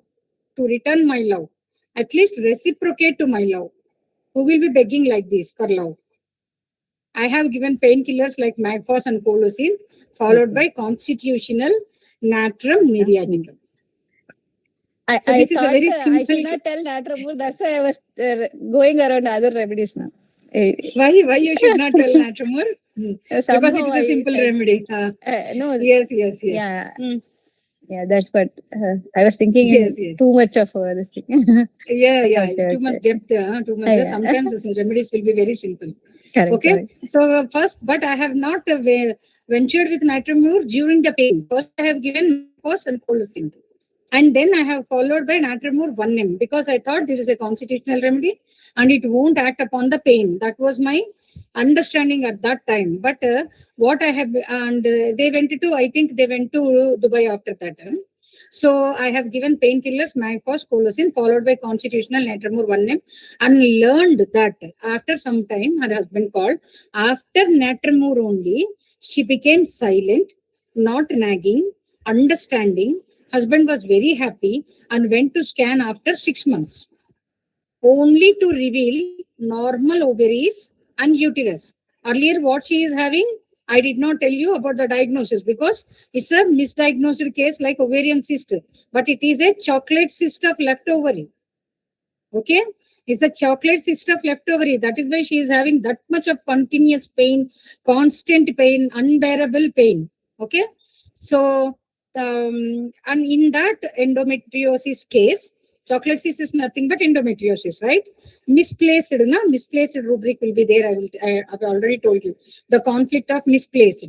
To return my love. At least reciprocate to my love. Who will be begging like this for love? I have given painkillers like Magfos and Colocin, followed by constitutional natrum muriaticum. So I this is a thought very I should simple. not tell Natramur. That's why I was going around other remedies now. Why you should not tell natrum? Because it is a simple remedy. No. Yes. Yeah. Yeah, that's what I was thinking. Yes. Too much of this thing. Yeah. Okay. Too much depth. Too much. Yeah. Sometimes the remedies will be very simple. Correct. Okay. So first, but I have not ventured with natrimur during the pain. First, I have given Magfos and Colocin. And then I have followed by natrimur 1M because I thought there is a constitutional remedy and it won't act upon the pain. That was my understanding at that time. But what I have, and they went to, I think they went to Dubai after that. So I have given painkillers, Magfos, Colocin, followed by constitutional natrimur 1M, and learned that after some time, her husband called. After natrimur only, she became silent, not nagging, understanding. Husband was very happy and went to scan after 6 months, only to reveal normal ovaries and uterus. Earlier, what she is having, I did not tell you about the diagnosis because it's a misdiagnosed case like ovarian cyst, but it is a chocolate cyst of left ovary. Okay, It's the chocolate cyst of left ovary. That is why she is having that much of continuous pain, constant pain, unbearable pain. Okay. So, and in that endometriosis case, chocolate cyst is nothing but endometriosis, right? Misplaced rubric will be there. I've already told you the conflict of misplaced.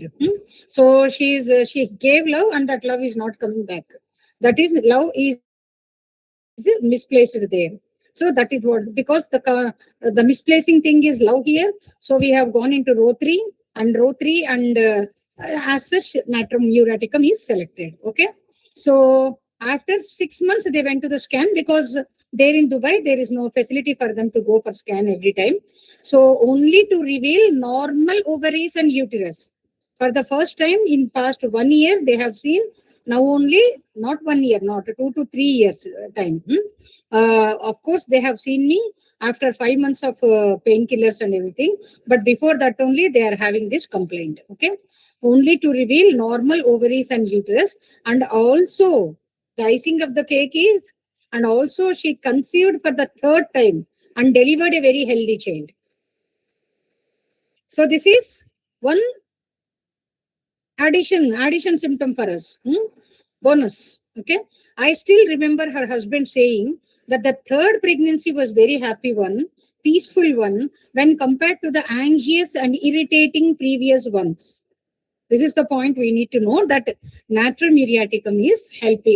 So she gave love and that love is not coming back. That is, love is misplaced there. So that is what, because the misplacing thing is love here. So we have gone into row 3 and as such natrum muriaticum is selected. Okay. So after 6 months, they went to the scan because there in Dubai, there is no facility for them to go for scan every time. So only to reveal normal ovaries and uterus. For the first time in past 1 year, they have seen now only not 1 year, not 2 to 3 years time. Of course, they have seen me after 5 months of painkillers and everything. But before that only, they are having this complaint. Okay. Only to reveal normal ovaries and uterus. And also, the icing of the cake is, and also she conceived for the 3rd time and delivered a very healthy child. So this is one addition symptom for us. Bonus. Okay. I still remember her husband saying that the 3rd pregnancy was very happy one, peaceful one, when compared to the anxious and irritating previous ones. This is the point we need to know, that natrum muriaticum is helped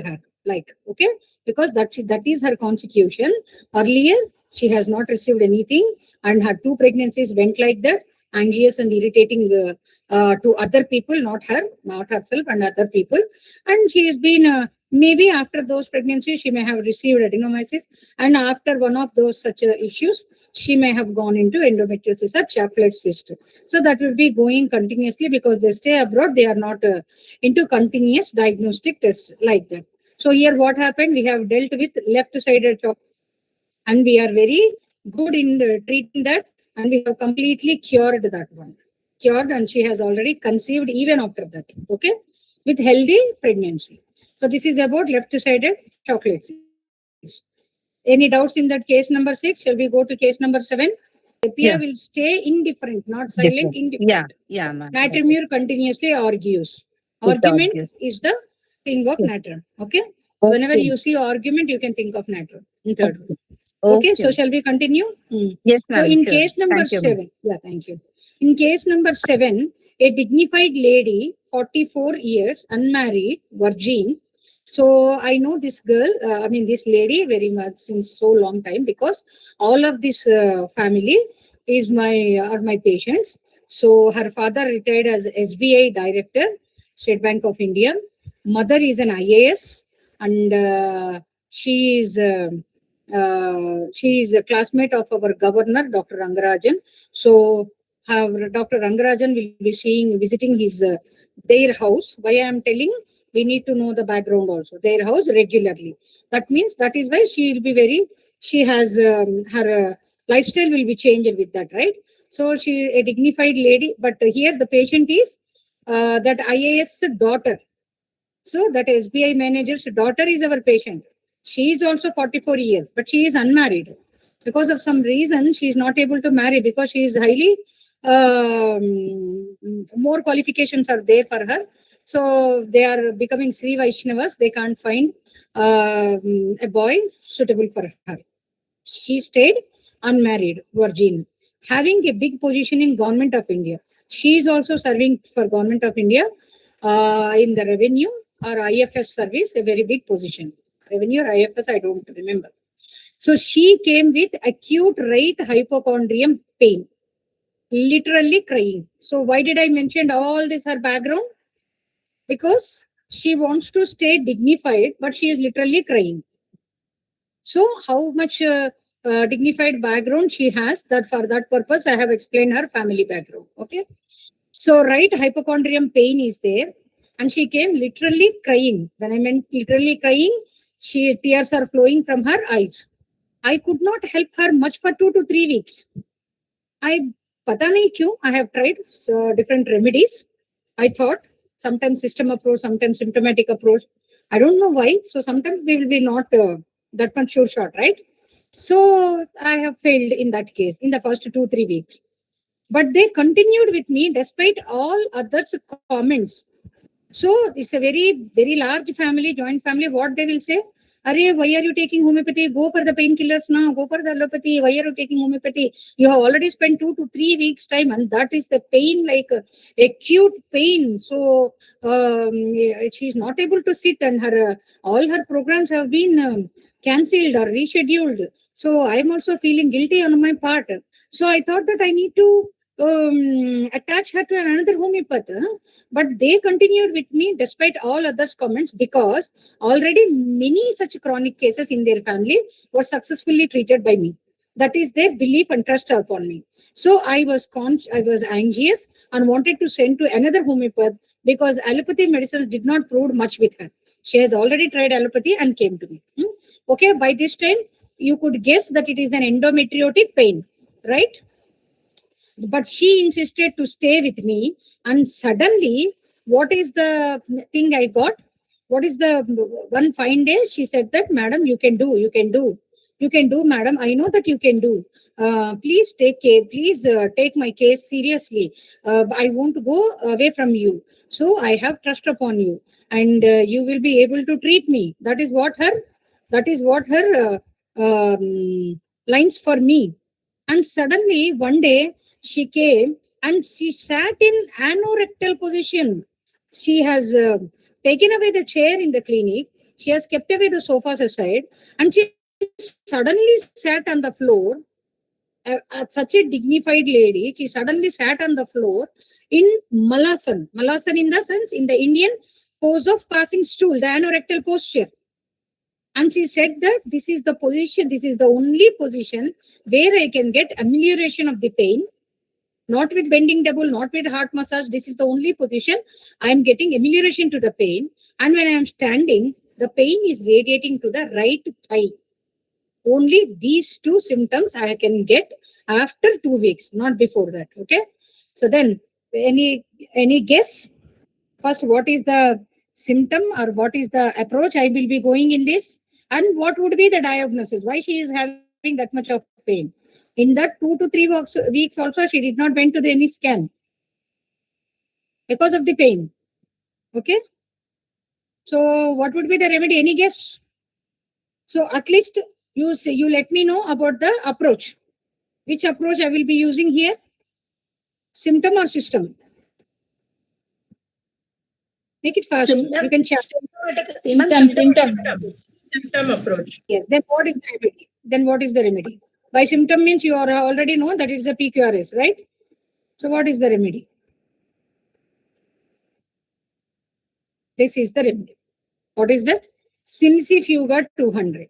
her, like, okay, because that is her constitution. Earlier, she has not received anything, and her 2 pregnancies went like that, anxious and irritating to other people, not herself and other people. And she has been, maybe after those pregnancies, she may have received adenomyosis, and after one of those such issues, she may have gone into endometriosis or chocolate cyst. So that will be going continuously because they stay abroad. They are not into continuous diagnostic tests like that. So here what happened? We have dealt with left-sided chocolate and we are very good in treating that, and we have completely cured that one. And she has already conceived even after that. Okay. With healthy pregnancy. So this is about left-sided chocolate cyst. Any doubts in that case number 6? Shall we go to case number 7? Apia will stay indifferent, not silent, indifferent. Yeah, ma'am. Natremure continuously argues. Argument is the thing of natrum. Okay. Whenever you see argument, you can think of natrum in 3rd one. Okay. So shall we continue? Yes, So ma'am. in Sure. case number Thank you, ma'am. 7, thank you. In case number 7, a dignified lady, 44 years, unmarried, virgin. So I know this girl, this lady very much since so long time, because all of this family are my patients. So her father retired as SBI director, State Bank of India. Mother is an IAS, and she is a classmate of our governor, Dr. Rangarajan. So Dr. Rangarajan will be visiting their house. Why I am telling? We need to know the background also. Their house regularly. That means that is why she will be she has her lifestyle will be changed with that, right? So she a dignified lady, but here the patient is that IAS daughter. So that SBI manager's daughter is our patient. She is also 44 years, but she is unmarried. Because of some reason, she is not able to marry because she is highly, more qualifications are there for her. So they are becoming Sri Vaishnavas. They can't find a boy suitable for her. She stayed unmarried, virgin, having a big position in Government of India. She is also serving for Government of India in the revenue or IFS service, a very big position. Revenue or IFS, I don't remember. So she came with acute right hypochondrium pain, literally crying. So why did I mention all this, her background? Because she wants to stay dignified, but she is literally crying. So how much dignified background she has, that for that purpose, I have explained her family background. Okay. So right hypochondrium pain is there. And she came literally crying. When I meant literally crying, tears are flowing from her eyes. I could not help her much for 2 to 3 weeks. I have tried different remedies. I thought sometimes system approach, sometimes symptomatic approach. I don't know why. So sometimes we will be not that much sure shot, right? So I have failed in that case in the first 2-3 weeks. But they continued with me despite all others' comments. So it's a very, very large family, joint family. What they will say? Arey, why are you taking homeopathy? Go for the painkillers now. Go for the allopathy. Why are you taking homeopathy? You have already spent 2 to 3 weeks time, and that is the pain, like acute pain. So she is not able to sit, and her all her programs have been cancelled or rescheduled. So I am also feeling guilty on my part. So I thought that I need to attach her to another homeopath. But they continued with me despite all others' comments, because already many such chronic cases in their family were successfully treated by me. That is their belief and trust upon me. So I was anxious and wanted to send to another homeopath, because allopathy medicines did not prove much with her. She has already tried allopathy and came to me. Okay, by this time, you could guess that it is an endometriotic pain, right? But she insisted to stay with me, and suddenly, what is the thing I got? What is the one fine day? She said that, madam, you can do, madam. I know that you can do. Please take care. Please take my case seriously. I won't go away from you. So I have trust upon you, and you will be able to treat me. That is what her lines for me. And suddenly one day she came and she sat in anorectal position. She has taken away the chair in the clinic. She has kept away the sofas aside, and she suddenly sat on the floor. Such a dignified lady, she suddenly sat on the floor in Malasan. Malasan in the sense, in the Indian pose of passing stool, the anorectal posture. And she said that this is the position, this is the only position where I can get amelioration of the pain. Not with bending double, not with heart massage. This is the only position I am getting amelioration to the pain. And when I am standing, the pain is radiating to the right thigh. Only these two symptoms I can get after 2 weeks, not before that. Okay. So then, any guess? First, what is the symptom or what is the approach I will be going in this? And what would be the diagnosis? Why she is having that much of pain? In that 2 to 3 weeks also, she did not went to any scan because of the pain. Okay. So what would be the remedy? Any guess? So at least you let me know about the approach. Which approach I will be using here? Symptom or system? Make it fast. You can chat. Symptom approach. Yes. Then what is the remedy? By symptom means you are already know that it's a PQRS, right? So what is the remedy? This is the remedy. What is that? Sincifuga 200.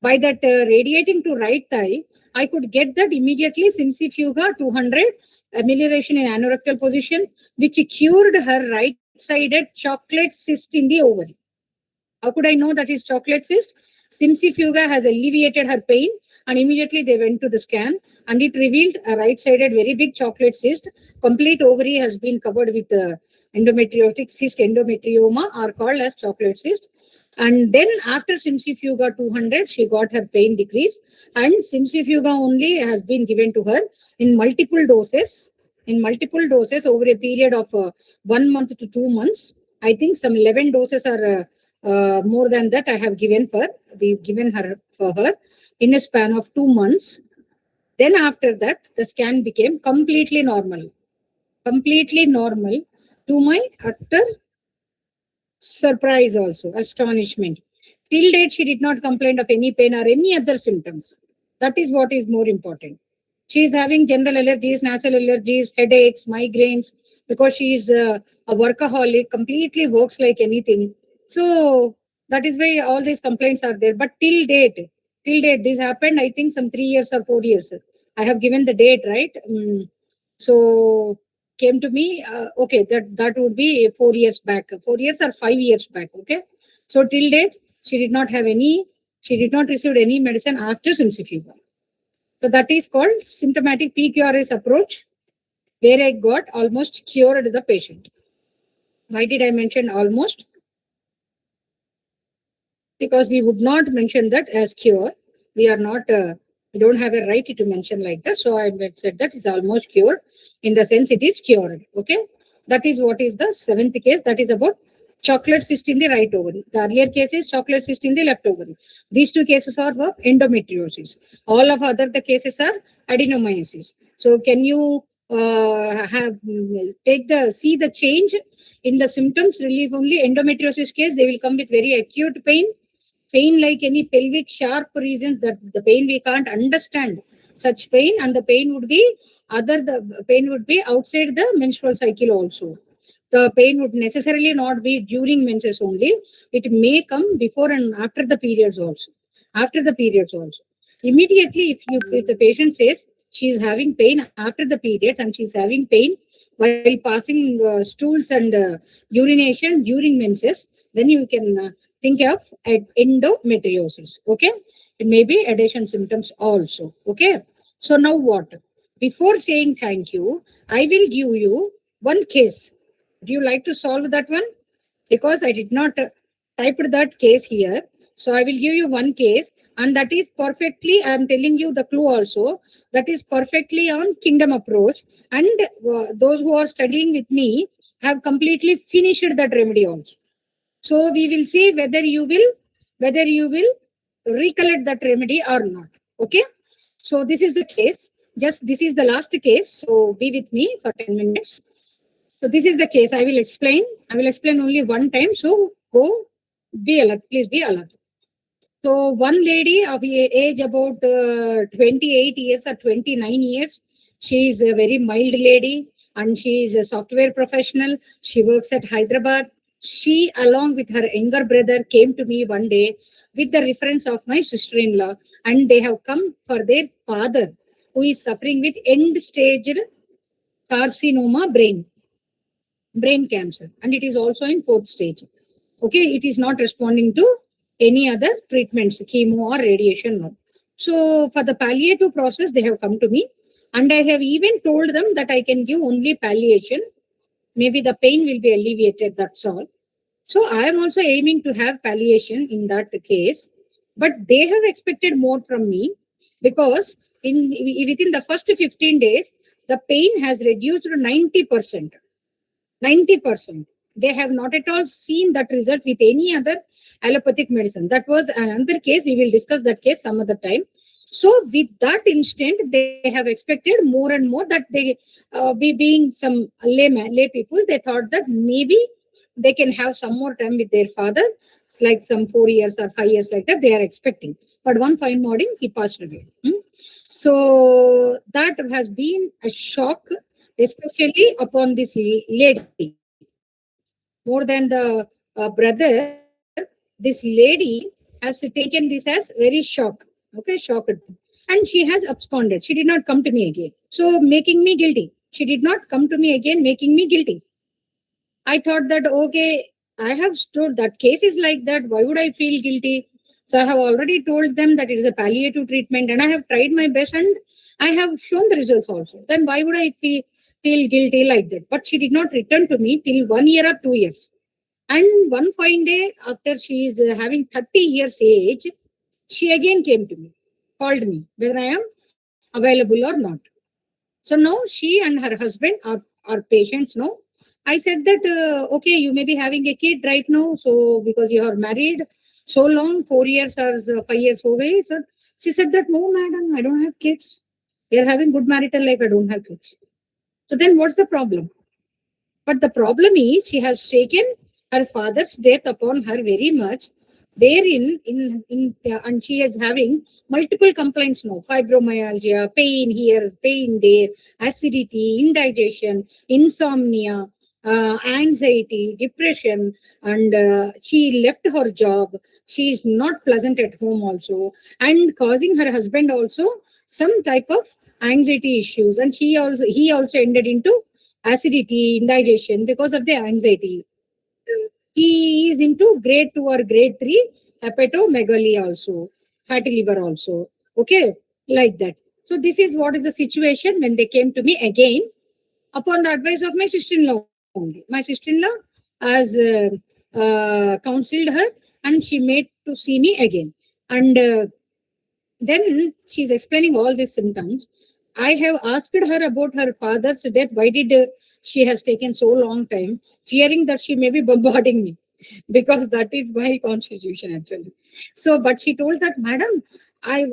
By that radiating to right thigh, I could get that immediately. Sincifuga 200 amelioration in anorectal position, which cured her right-sided chocolate cyst in the ovary. How could I know that is chocolate cyst? Sincifuga has alleviated her pain, and immediately they went to the scan, and it revealed a right-sided very big chocolate cyst. Complete ovary has been covered with endometriotic cyst, endometrioma, are called as chocolate cyst. And then after Sincifuga 200, she got her pain decreased, and Sincifuga only has been given to her in multiple doses over a period of 1 month to 2 months. I think some 11 doses are more than that I have given we've given her for her in a span of 2 months. Then after that, the scan became completely normal to my utter surprise, also astonishment. Till date, she did not complain of any pain or any other symptoms. That is what is more important. She is having general allergies, nasal allergies, headaches, migraines, because she is a workaholic, completely works like anything. So that is why all these complaints are there. But till date, this happened, I think some 3 years or 4 years. I have given the date, right? So came to me, okay, that would be 4 years back, 4 years or 5 years back. Okay. So till date, she did not receive any medicine after Sincifuga. So that is called symptomatic PQRS approach, where I got almost cured the patient. Why did I mention almost? because we would not mention that as cure. We are not, we don't have a right to mention like that. So I said that it's almost cured, in the sense it is cured. Okay. That is what is the seventh case. That is about chocolate cyst in the right ovary. The earlier case is chocolate cyst in the left ovary. These two cases are for endometriosis. All of other the cases are adenomyosis. So can you see the change in the symptoms relief only? Endometriosis case, they will come with very acute pain like any pelvic sharp reasons, that the pain we can't understand such pain, and the pain would be the pain would be outside the menstrual cycle also. The pain would necessarily not be during menses only. It may come before and after the periods also. After the periods also. Immediately, if the patient says she's having pain after the periods and she's having pain while passing stools and urination during menses, then you can think of endometriosis. Okay. It may be adhesion symptoms also. Okay. So now what? Before saying thank you, I will give you one case. Do you like to solve that one? Because I did not type that case here. So I will give you one case, and that is perfectly, I am telling you the clue also, that is perfectly on kingdom approach. And those who are studying with me have completely finished that remedy also. So we will see whether you will recollect that remedy or not. Okay. So this is the case. Just this is the last case. So be with me for 10 minutes. So this is the case. I will explain. I will explain only one time. So go, be alert. Please be alert. So one lady of age about 28 years or 29 years. She is a very mild lady and she is a software professional. She works at Hyderabad. She, along with her younger brother, came to me one day with the reference of my sister-in-law, and they have come for their father, who is suffering with end-stage carcinoma brain cancer, and it is also in 4th stage. Okay, it is not responding to any other treatments, chemo or radiation. No. So for the palliative process, they have come to me, and I have even told them that I can give only palliation. Maybe the pain will be alleviated, that's all. So I am also aiming to have palliation in that case, but they have expected more from me, because within the first 15 days, the pain has reduced to 90%. 90%. They have not at all seen that result with any other allopathic medicine. That was another case. We will discuss that case some other time. So with that instant, they have expected more and more, that they being some lay people, they thought that maybe they can have some more time with their father. It's like some 4 years or 5 years like that they are expecting. But one fine morning, he passed away. So that has been a shock, especially upon this lady. More than the brother, this lady has taken this as very shock. Okay, shocked. And she has absconded. She did not come to me again. So making me guilty. She did not come to me again, making me guilty. I thought that, okay, I have told that case is like that. Why would I feel guilty? So I have already told them that it is a palliative treatment, and I have tried my best and I have shown the results also. Then why would I feel guilty like that? But she did not return to me till 1 year or 2 years. And one fine day, after she is having 30 years age, she again came to me, called me, whether I am available or not. So now she and her husband are patients now. I said that, okay, you may be having a kid right now. So because you are married so long, 4 years or 5 years away. So she said that, no, madam, I don't have kids. We are having good marital life. I don't have kids. So then what's the problem? But the problem is she has taken her father's death upon her very much, wherein and she is having multiple complaints now: fibromyalgia, pain here, pain there, acidity, indigestion, insomnia, anxiety, depression, and she left her job. She is not pleasant at home also, and causing her husband also some type of anxiety issues, and he also ended into acidity, indigestion because of the anxiety. He is into grade 2 or grade 3 hepatomegaly also, fatty liver also. Okay, like that. So this is what is the situation when they came to me again upon the advice of my sister-in-law only. My sister-in-law has counseled her, and she made to see me again. And then she's explaining all these symptoms. I have asked her about her father's death. Why did she has taken so long time, fearing that she may be bombarding me, because that is my constitution actually. So, but she told that, madam, I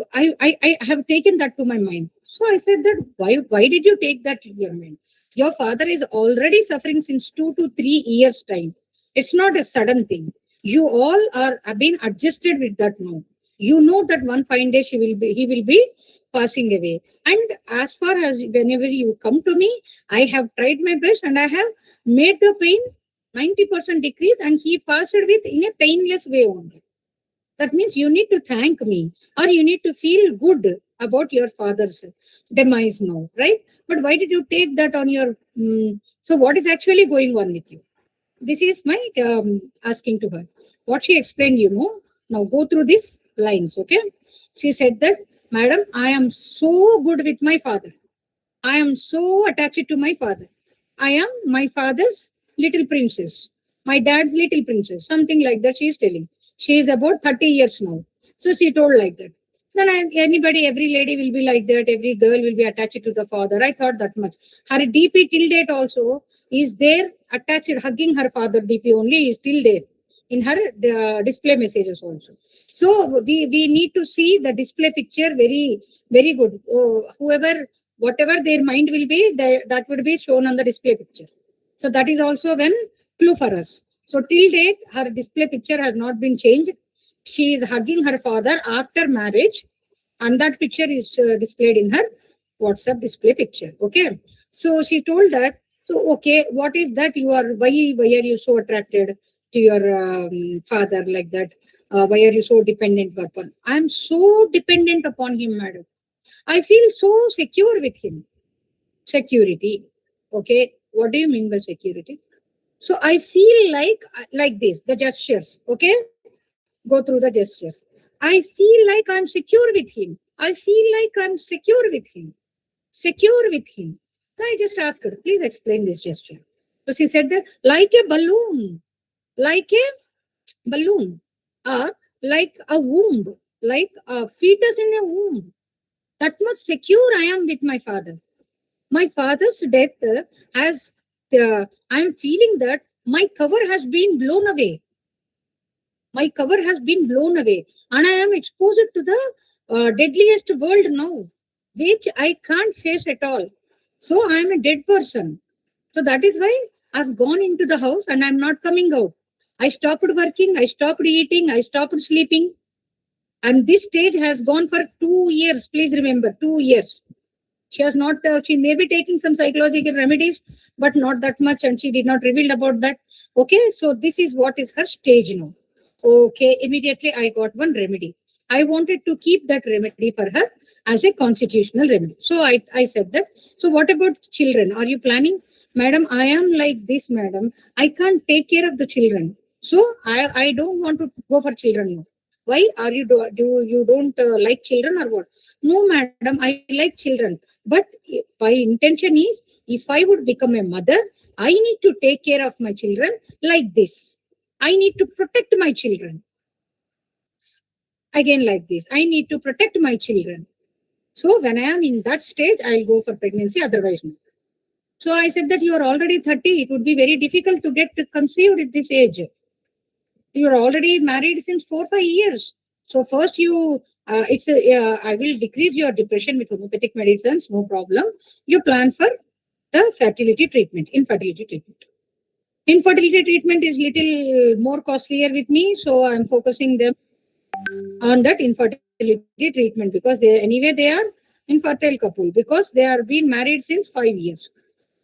have taken that to my mind. So I said that, why did you take that to your mind? Your father is already suffering since 2 to 3 years time. It's not a sudden thing. You all have been adjusted with that now. You know that one fine day he will be passing away. And as far as whenever you come to me, I have tried my best and I have made the pain 90% decrease, and he passed with in a painless way only. That means you need to thank me, or you need to feel good about your father's demise now, right? But why did you take that on your... so what is actually going on with you? This is my asking to her. What she explained, now go through these lines, okay? She said that, madam, I am so good with my father. I am so attached to my father. I am my father's little princess, my dad's little princess, something like that she is telling. She is about 30 years now. So she told like that. Then every lady will be like that. Every girl will be attached to the father. I thought that much. Her DP till date also is there, attached, hugging her father. DP only is still there in her display messages also. So we need to see the display picture very, very good. Whatever their mind will be, that would be shown on the display picture. So that is also one clue for us. So till date, her display picture has not been changed. She is hugging her father after marriage, and that picture is displayed in her WhatsApp display picture. Okay. So she told that, so okay, what is that you are, why are you so attracted to your father like that? Why are you so dependent upon? I am so dependent upon him, madam. I feel so secure with him. Security. Okay. What do you mean by security? So I feel like this, the gestures. Okay. Go through the gestures. I feel like I'm secure with him. I feel like I'm secure with him. Secure with him. So I just asked her, please explain this gesture. So she said that, like a balloon, or like a womb, like a fetus in a womb. That much secure I am with my father. My father's death has, I'm feeling that my cover has been blown away. My cover has been blown away, and I am exposed to the deadliest world now, which I can't face at all. So I am a dead person. So that is why I've gone into the house and I'm not coming out. I stopped working, I stopped eating, I stopped sleeping. And this stage has gone for 2 years. Please remember, 2 years. She has not, she may be taking some psychological remedies, but not that much. And she did not reveal about that. Okay, so this is what is her stage now. Okay, immediately I got one remedy. I wanted to keep that remedy for her as a constitutional remedy. So I said that. So what about children? Are you planning? Madam, I am like this, madam. I can't take care of the children. So I don't want to go for children now. Why are you you don't like children or what? No, madam, I like children. But my intention is, if I would become a mother, I need to take care of my children like this. I need to protect my children. Again, like this. I need to protect my children. So when I am in that stage, I'll go for pregnancy, otherwise no. So I said that you are already 30. It would be very difficult to get conceived at this age. You are already married since 4-5 years. So first I will decrease your depression with homeopathic medicines, no problem. You plan for the fertility treatment, infertility treatment. Infertility treatment is little more costlier with me, so I'm focusing them on that infertility treatment, because they are infertile couple, because they are been married since 5 years.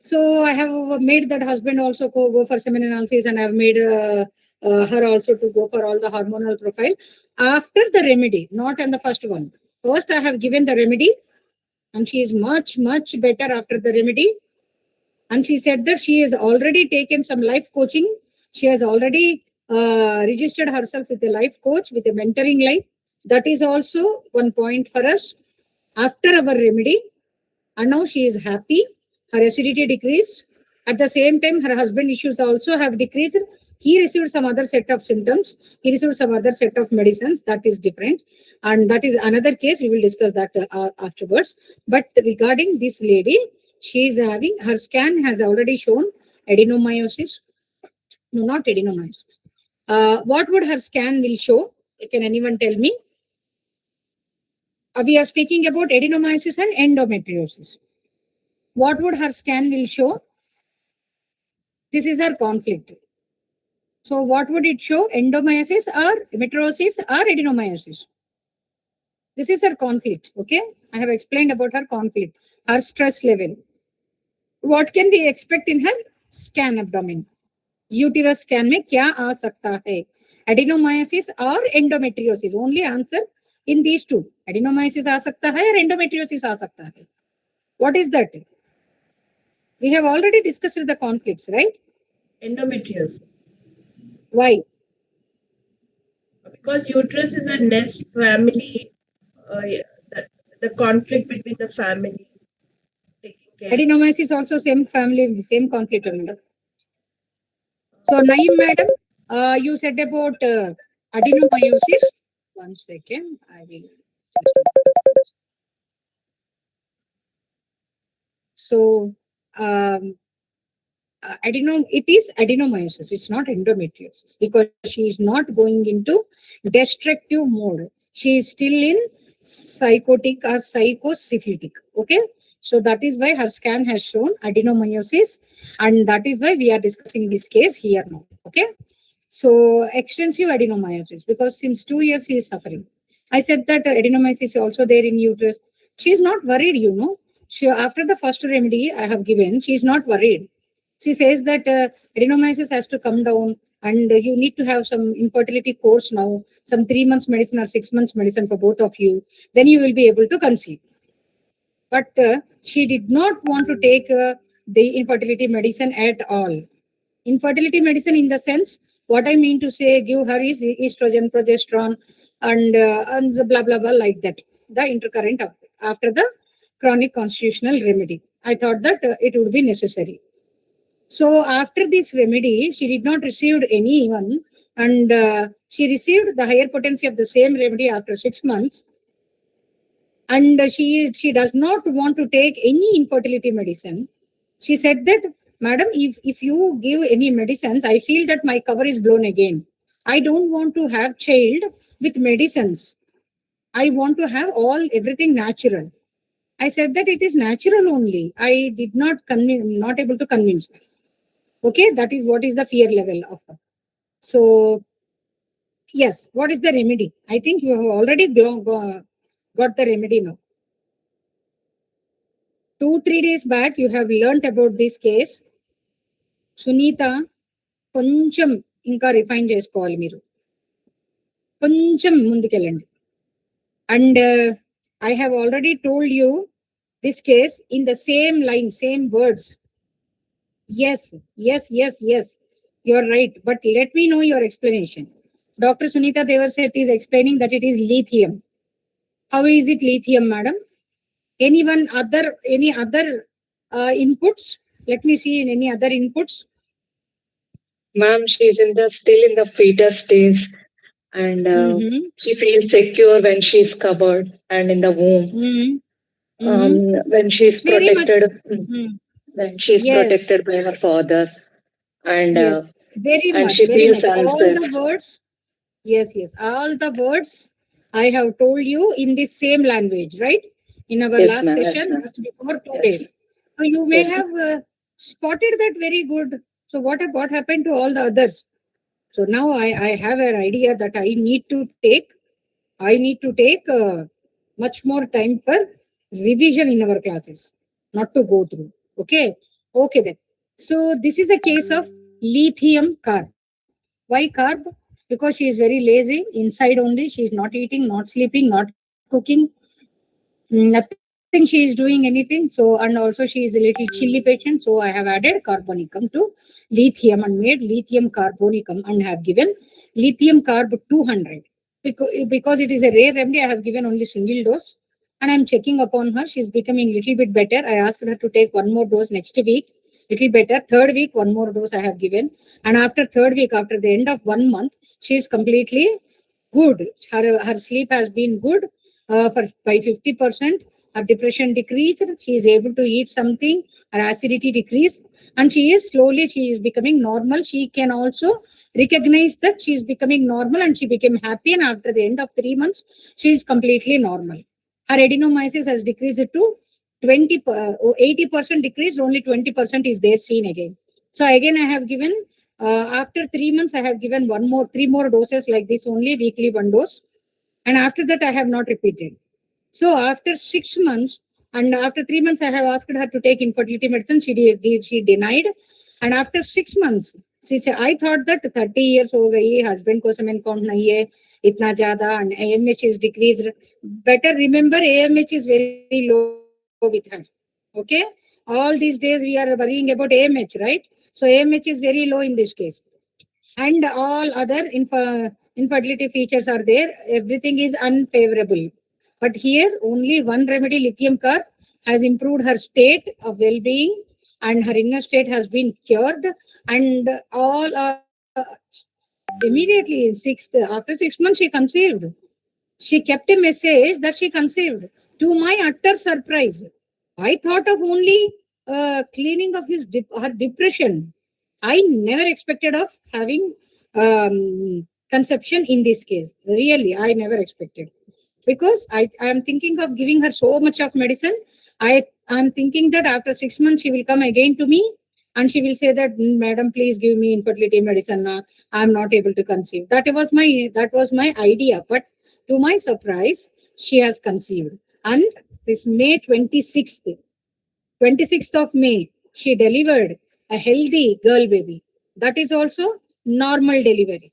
So I have made that husband also go for semen analysis, and I have made her also to go for all the hormonal profile after the remedy, not on the first one. First, I have given the remedy, and she is much, much better after the remedy. And she said that she has already taken some life coaching. She has already registered herself with a life coach, with a mentoring life. That is also one point for us after our remedy. And now she is happy. Her acidity decreased. At the same time, her husband issues also have decreased. He received some other set of symptoms. He received some other set of medicines. That is different. And that is another case. We will discuss that afterwards. But regarding this lady, she is having, her scan has already shown adenomyosis. No, not adenomyosis. What would her scan will show? Can anyone tell me? We are speaking about adenomyosis and endometriosis. What would her scan will show? This is her conflict. So what would it show? Endomyosis or metriosis or adenomyosis? This is her conflict. Okay, I have explained about her conflict, her stress level. What can we expect in her scan abdomen? Uterus scan में क्या आ सकता है? Adenomyosis or endometriosis? Only answer in these two. Adenomyosis आ सकता है और endometriosis आ सकता है. What is that? We have already discussed the conflicts, right? Endometriosis. Why? Because uterus is a nest family, the conflict between the family. Taking care. Adenomyosis also same family, same conflict only. So Naeem madam, you said about adenomyosis. One second, I will. So it is adenomyosis. It's not endometriosis because she is not going into destructive mode. She is still in psychotic or psychosyphilitic. Okay. So that is why her scan has shown adenomyosis, and that is why we are discussing this case here now. Okay. So extensive adenomyosis, because since 2 years she is suffering. I said that adenomyosis is also there in uterus. She is not worried, you know. She, after the first remedy I have given, she is not worried. She says that adenomyosis has to come down and you need to have some infertility course now, some 3 months medicine or 6 months medicine for both of you. Then you will be able to conceive. But she did not want to take the infertility medicine at all. Infertility medicine in the sense, what I mean to say, give her is estrogen, progesterone, and blah, blah, blah, like that. The intercurrent after the chronic constitutional remedy. I thought that it would be necessary. So after this remedy, she did not receive any one, and she received the higher potency of the same remedy after 6 months. And she does not want to take any infertility medicine. She said that, madam, if you give any medicines, I feel that my cover is blown again. I don't want to have child with medicines. I want to have everything natural. I said that it is natural only. I did not not able to convince her. Okay, that is what is the fear level of her. So, yes, what is the remedy? I think you have already got the remedy now. 2-3 days back, you have learnt about this case. Sunita, కొంచెం ఇంకా refine చేసుకోవాలి మీరు, కొంచెం ముందుకెళ్ళండి. And I have already told you this case in the same line, same words. Yes. You're right. But let me know your explanation. Dr. Sunita Devarseth is explaining that it is lithium. How is it lithium, madam? Any other inputs? Let me see in any other inputs. Ma'am, she's still in the fetus stage, and she feels secure when she's covered and in the womb. When she's Very protected, much. when she's Yes. protected by her father, and Yes, very and much. she Very feels much. All unsafe. the words. Yes. All the words I have told you in this same language, right? In our Yes, last ma'am. session, Yes, ma'am. just before 2 Yes, days. So you may Yes, have spotted that very good. So what happened to all the others? So now I have an idea that I need to take much more time for revision in our classes, not to go through. Okay then. So this is a case of lithium carb. Why carb? Because she is very lazy, inside only. She is not eating, not sleeping, not cooking, nothing she is doing anything. So, and also she is a little chilly patient. So I have added carbonicum to lithium and made lithium carbonicum and have given lithium carb 200. Because it is a rare remedy, I have given only single dose. And I'm checking upon her. She's becoming a little bit better. I asked her to take one more dose next week. little better. Third week, one more dose I have given. And after third week, after the end of 1 month, she is completely good. Her sleep has been good by 50%. Her depression decreased. She is able to eat something. Her acidity decreased. And she is becoming normal. She can also recognize that she is becoming normal and she became happy. And after the end of 3 months, she is completely normal. Her adenomyosis has decreased to 80% decreased, only 20% is there seen again. So again, I have given, after 3 months, I have given 3 more doses like this only, weekly 1 dose. And after that, I have not repeated. So after 6 months, and after 3 months, I have asked her to take infertility medicine. She denied. And after 6 months, she said, I thought that 30 years ho gayi, husband ko semen count nahi hai, itna jada, and AMH is decreased. Better remember, AMH is very low with her. Okay? All these days, we are worrying about AMH, right? So AMH is very low in this case. And all other infertility features are there. Everything is unfavorable. But here, only one remedy, lithium carb, has improved her state of well-being, and her inner state has been cured. And all immediately after 6 months, she conceived. She kept a message that she conceived. To my utter surprise, I thought of only cleaning of her depression. I never expected of having conception in this case. Really, I never expected. Because I am thinking of giving her so much of medicine. I am thinking that after 6 months, she will come again to me and she will say that, Madam, please give me infertility medicine. I am not able to conceive. That was my idea. But to my surprise, she has conceived. And this May 26th of May, she delivered a healthy girl baby. That is also normal delivery.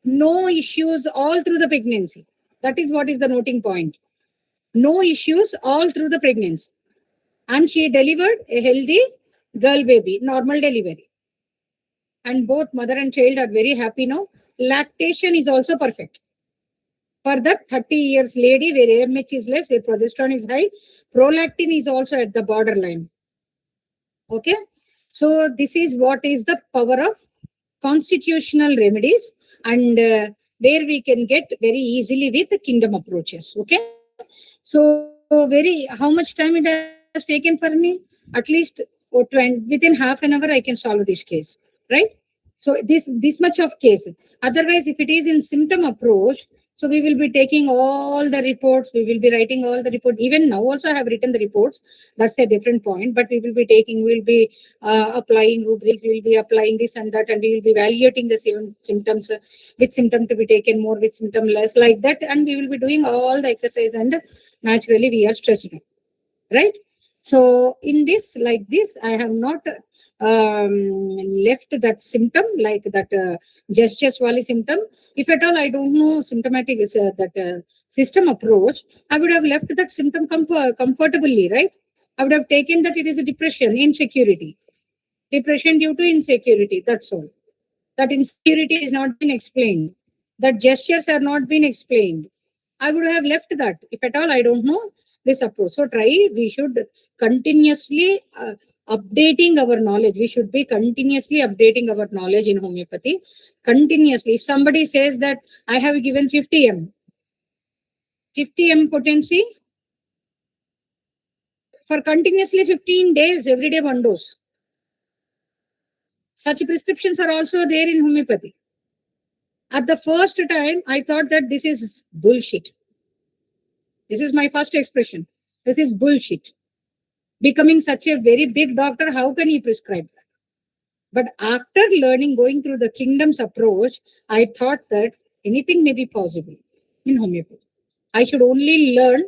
No issues all through the pregnancy. That is what is the noting point. No issues all through the pregnancy. And she delivered a healthy girl baby, normal delivery. And both mother and child are very happy now. Lactation is also perfect. For that 30 years lady, where AMH is less, where progesterone is high, prolactin is also at the borderline. Okay? So this is what is the power of constitutional remedies, and where we can get very easily with the kingdom approaches. Okay? So how much time it has taken for me? At least within half an hour, I can solve this case, right? So this much of case. Otherwise, if it is in symptom approach, so we will be taking all the reports, we will be writing all the reports. Even now also I have written the reports. That's a different point, but we will be applying rubrics, we will be applying this and that, and we will be evaluating the symptoms, which symptom to be taken more, which symptom less, like that. And we will be doing all the exercise, and naturally we are stressed, right? So in this, like this, I have not left that symptom, like that gestures valley symptom. If at all I don't know symptomatic is that system approach, I would have left that symptom comfortably, right? I would have taken that it is a depression, insecurity. Depression due to insecurity, that's all. That insecurity is not been explained. That gestures are not been explained. I would have left that. If at all I don't know this approach. So we should continuously updating our knowledge. We should be continuously updating our knowledge in homeopathy. Continuously. If somebody says that I have given 50 potency for continuously 15 days, every day 1 dose. Such prescriptions are also there in homeopathy. At the first time, I thought that this is bullshit. This is my first expression. This is bullshit. Becoming such a very big doctor, how can he prescribe that? But after learning, going through the kingdom's approach, I thought that anything may be possible in homeopathy. I should only learn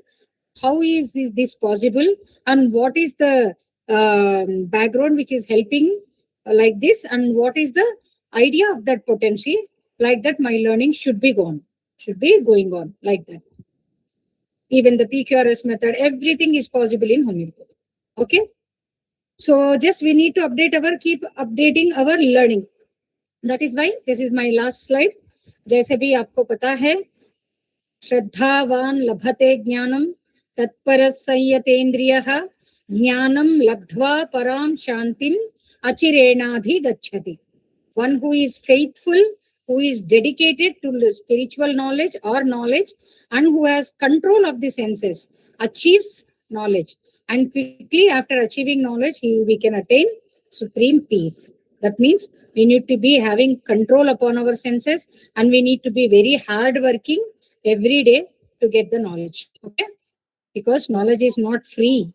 how is this possible and what is the background which is helping like this, and what is the idea of that potency. Like that, my learning should be going on like that. Even the PQRS method, everything is possible in homeopathy. Okay? So just we need to keep updating our learning. That is why this is my last slide. जैसे भी आपको पता है, श्रद्धावान लभते ज्ञानम तत्पर संयतेन्द्रियः Jnanam labdhva param shantim achirenadhi gacchati. One who is faithful, who is dedicated to the spiritual knowledge or knowledge, and who has control of the senses, achieves knowledge. And quickly after achieving knowledge, we can attain supreme peace. That means we need to be having control upon our senses, and we need to be very hardworking every day to get the knowledge. Okay? Because knowledge is not free.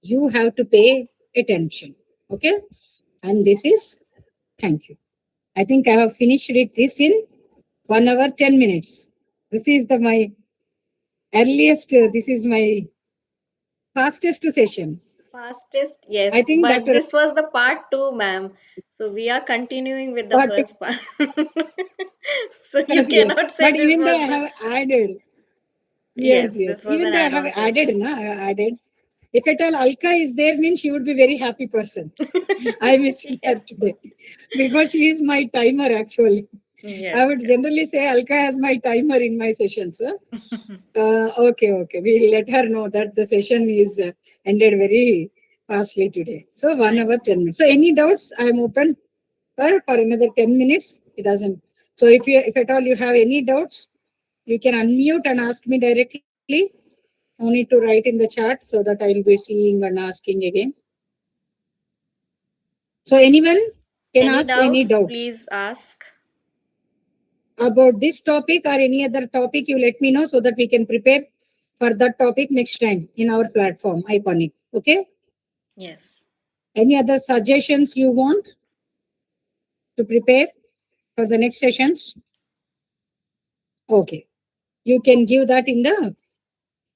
You have to pay attention. Okay? And this is, thank you. I think I have finished this in 1 hour, 10 minutes. This is my earliest, this is my fastest session. Fastest, yes. I think But that this was the part 2, ma'am. So we are continuing with the Part two. first part. So you Yes, yes. cannot say But this even though I was the. have added, Yes, yes, this was even an though I have add-on added, session. na, I have added. If at all Alka is there, means she would be very happy person. I miss her today because she is my timer actually. Yes. I would generally say Alka has my timer in my sessions. Okay. We'll let her know that the session is ended very fastly today. So 1 hour, 10 minutes. So any doubts, I'm open for another 10 minutes. It doesn't. So if at all you have any doubts, you can unmute and ask me directly. No need to write in the chat so that I'll be seeing and asking again. So anyone can ask any doubts please ask. about this topic or any other topic. You let me know so that we can prepare for that topic next time in our platform, Iconic. Okay? Yes. Any other suggestions you want to prepare for the next sessions? Okay. You can give that in the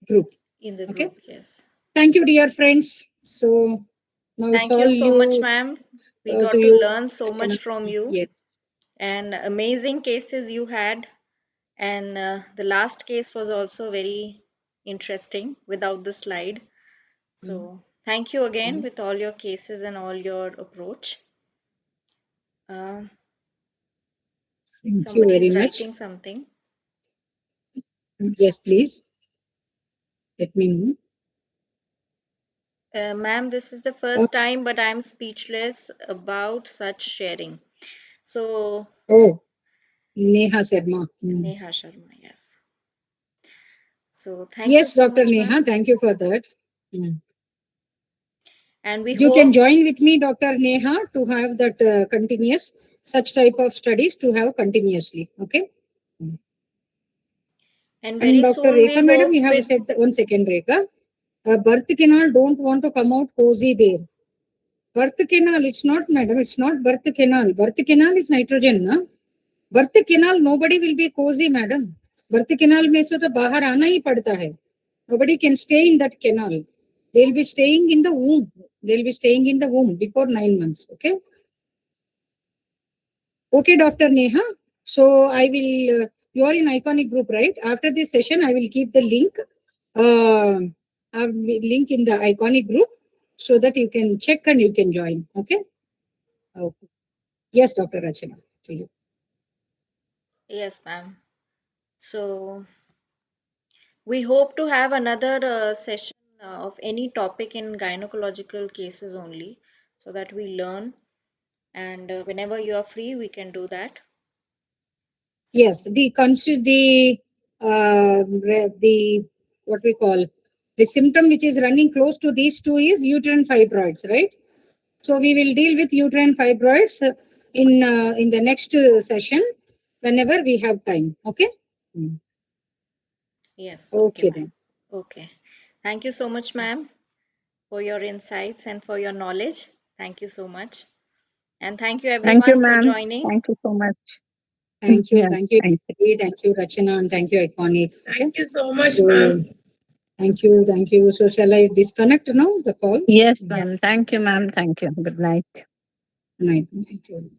group. In the Okay. group, yes. Thank you, dear friends. So now it's Thank all you so much, you. ma'am. We to got to you. learn so much from you. Yes. And amazing cases you had. And the last case was also very interesting without the slide. So thank you again with all your cases and all your approach. Thank you Somebody very is much. writing something. Yes, please. Let me know. Ma'am, this is the first time, but I'm speechless about such sharing. So, Oh, Neha Sharma. Neha Sharma, yes. So, thank you Yes, so Dr. much, Neha, ma'am. thank you for that. And we You can hope, join with me, Dr. Neha, to have that continuous, such type of studies to have continuously. Okay. and And very Dr. soon we Rekha, madam, hope you have with, said, 1 second, Rekha. Birth canal don't want to come out cozy there. Birth canal, it's not, madam, it's not birth canal. Birth canal is nitrogen, na? Birth canal, nobody will be cozy, madam. Birth canal में से तो बाहर आना ही पड़ता है. Nobody can stay in that canal. They'll be staying in the womb. They'll be staying in the womb before 9 months. Okay. Okay, Dr. Neha. So I will, you are in Iconic group, right? After this session, I will keep the link, link in the Iconic group so that you can check and you can join. Okay. Okay. Yes, Dr. Rachana, to you. yes, ma'am. So, we hope to have another session of any topic in gynecological cases only so that we learn. And whenever you are free, we can do that. So, Yes, the what we call the symptom which is running close to these two is uterine fibroids, right? So we will deal with uterine fibroids in the next session whenever we have time. Okay. yes. Okay Ma'am. then. Okay. Thank you so much, ma'am, for your insights and for your knowledge. Thank you so much. And thank you everyone for ma'am. joining. Thank you so much. Thank you. Yeah, Thank you. thank Thank you, Rachana, and thank you, Iconic. Thank you so much, So, ma'am. thank you. Thank you. So shall I disconnect now the call? Yes, ma'am. Thank you, ma'am. Thank you. Good night. Night. Thank you.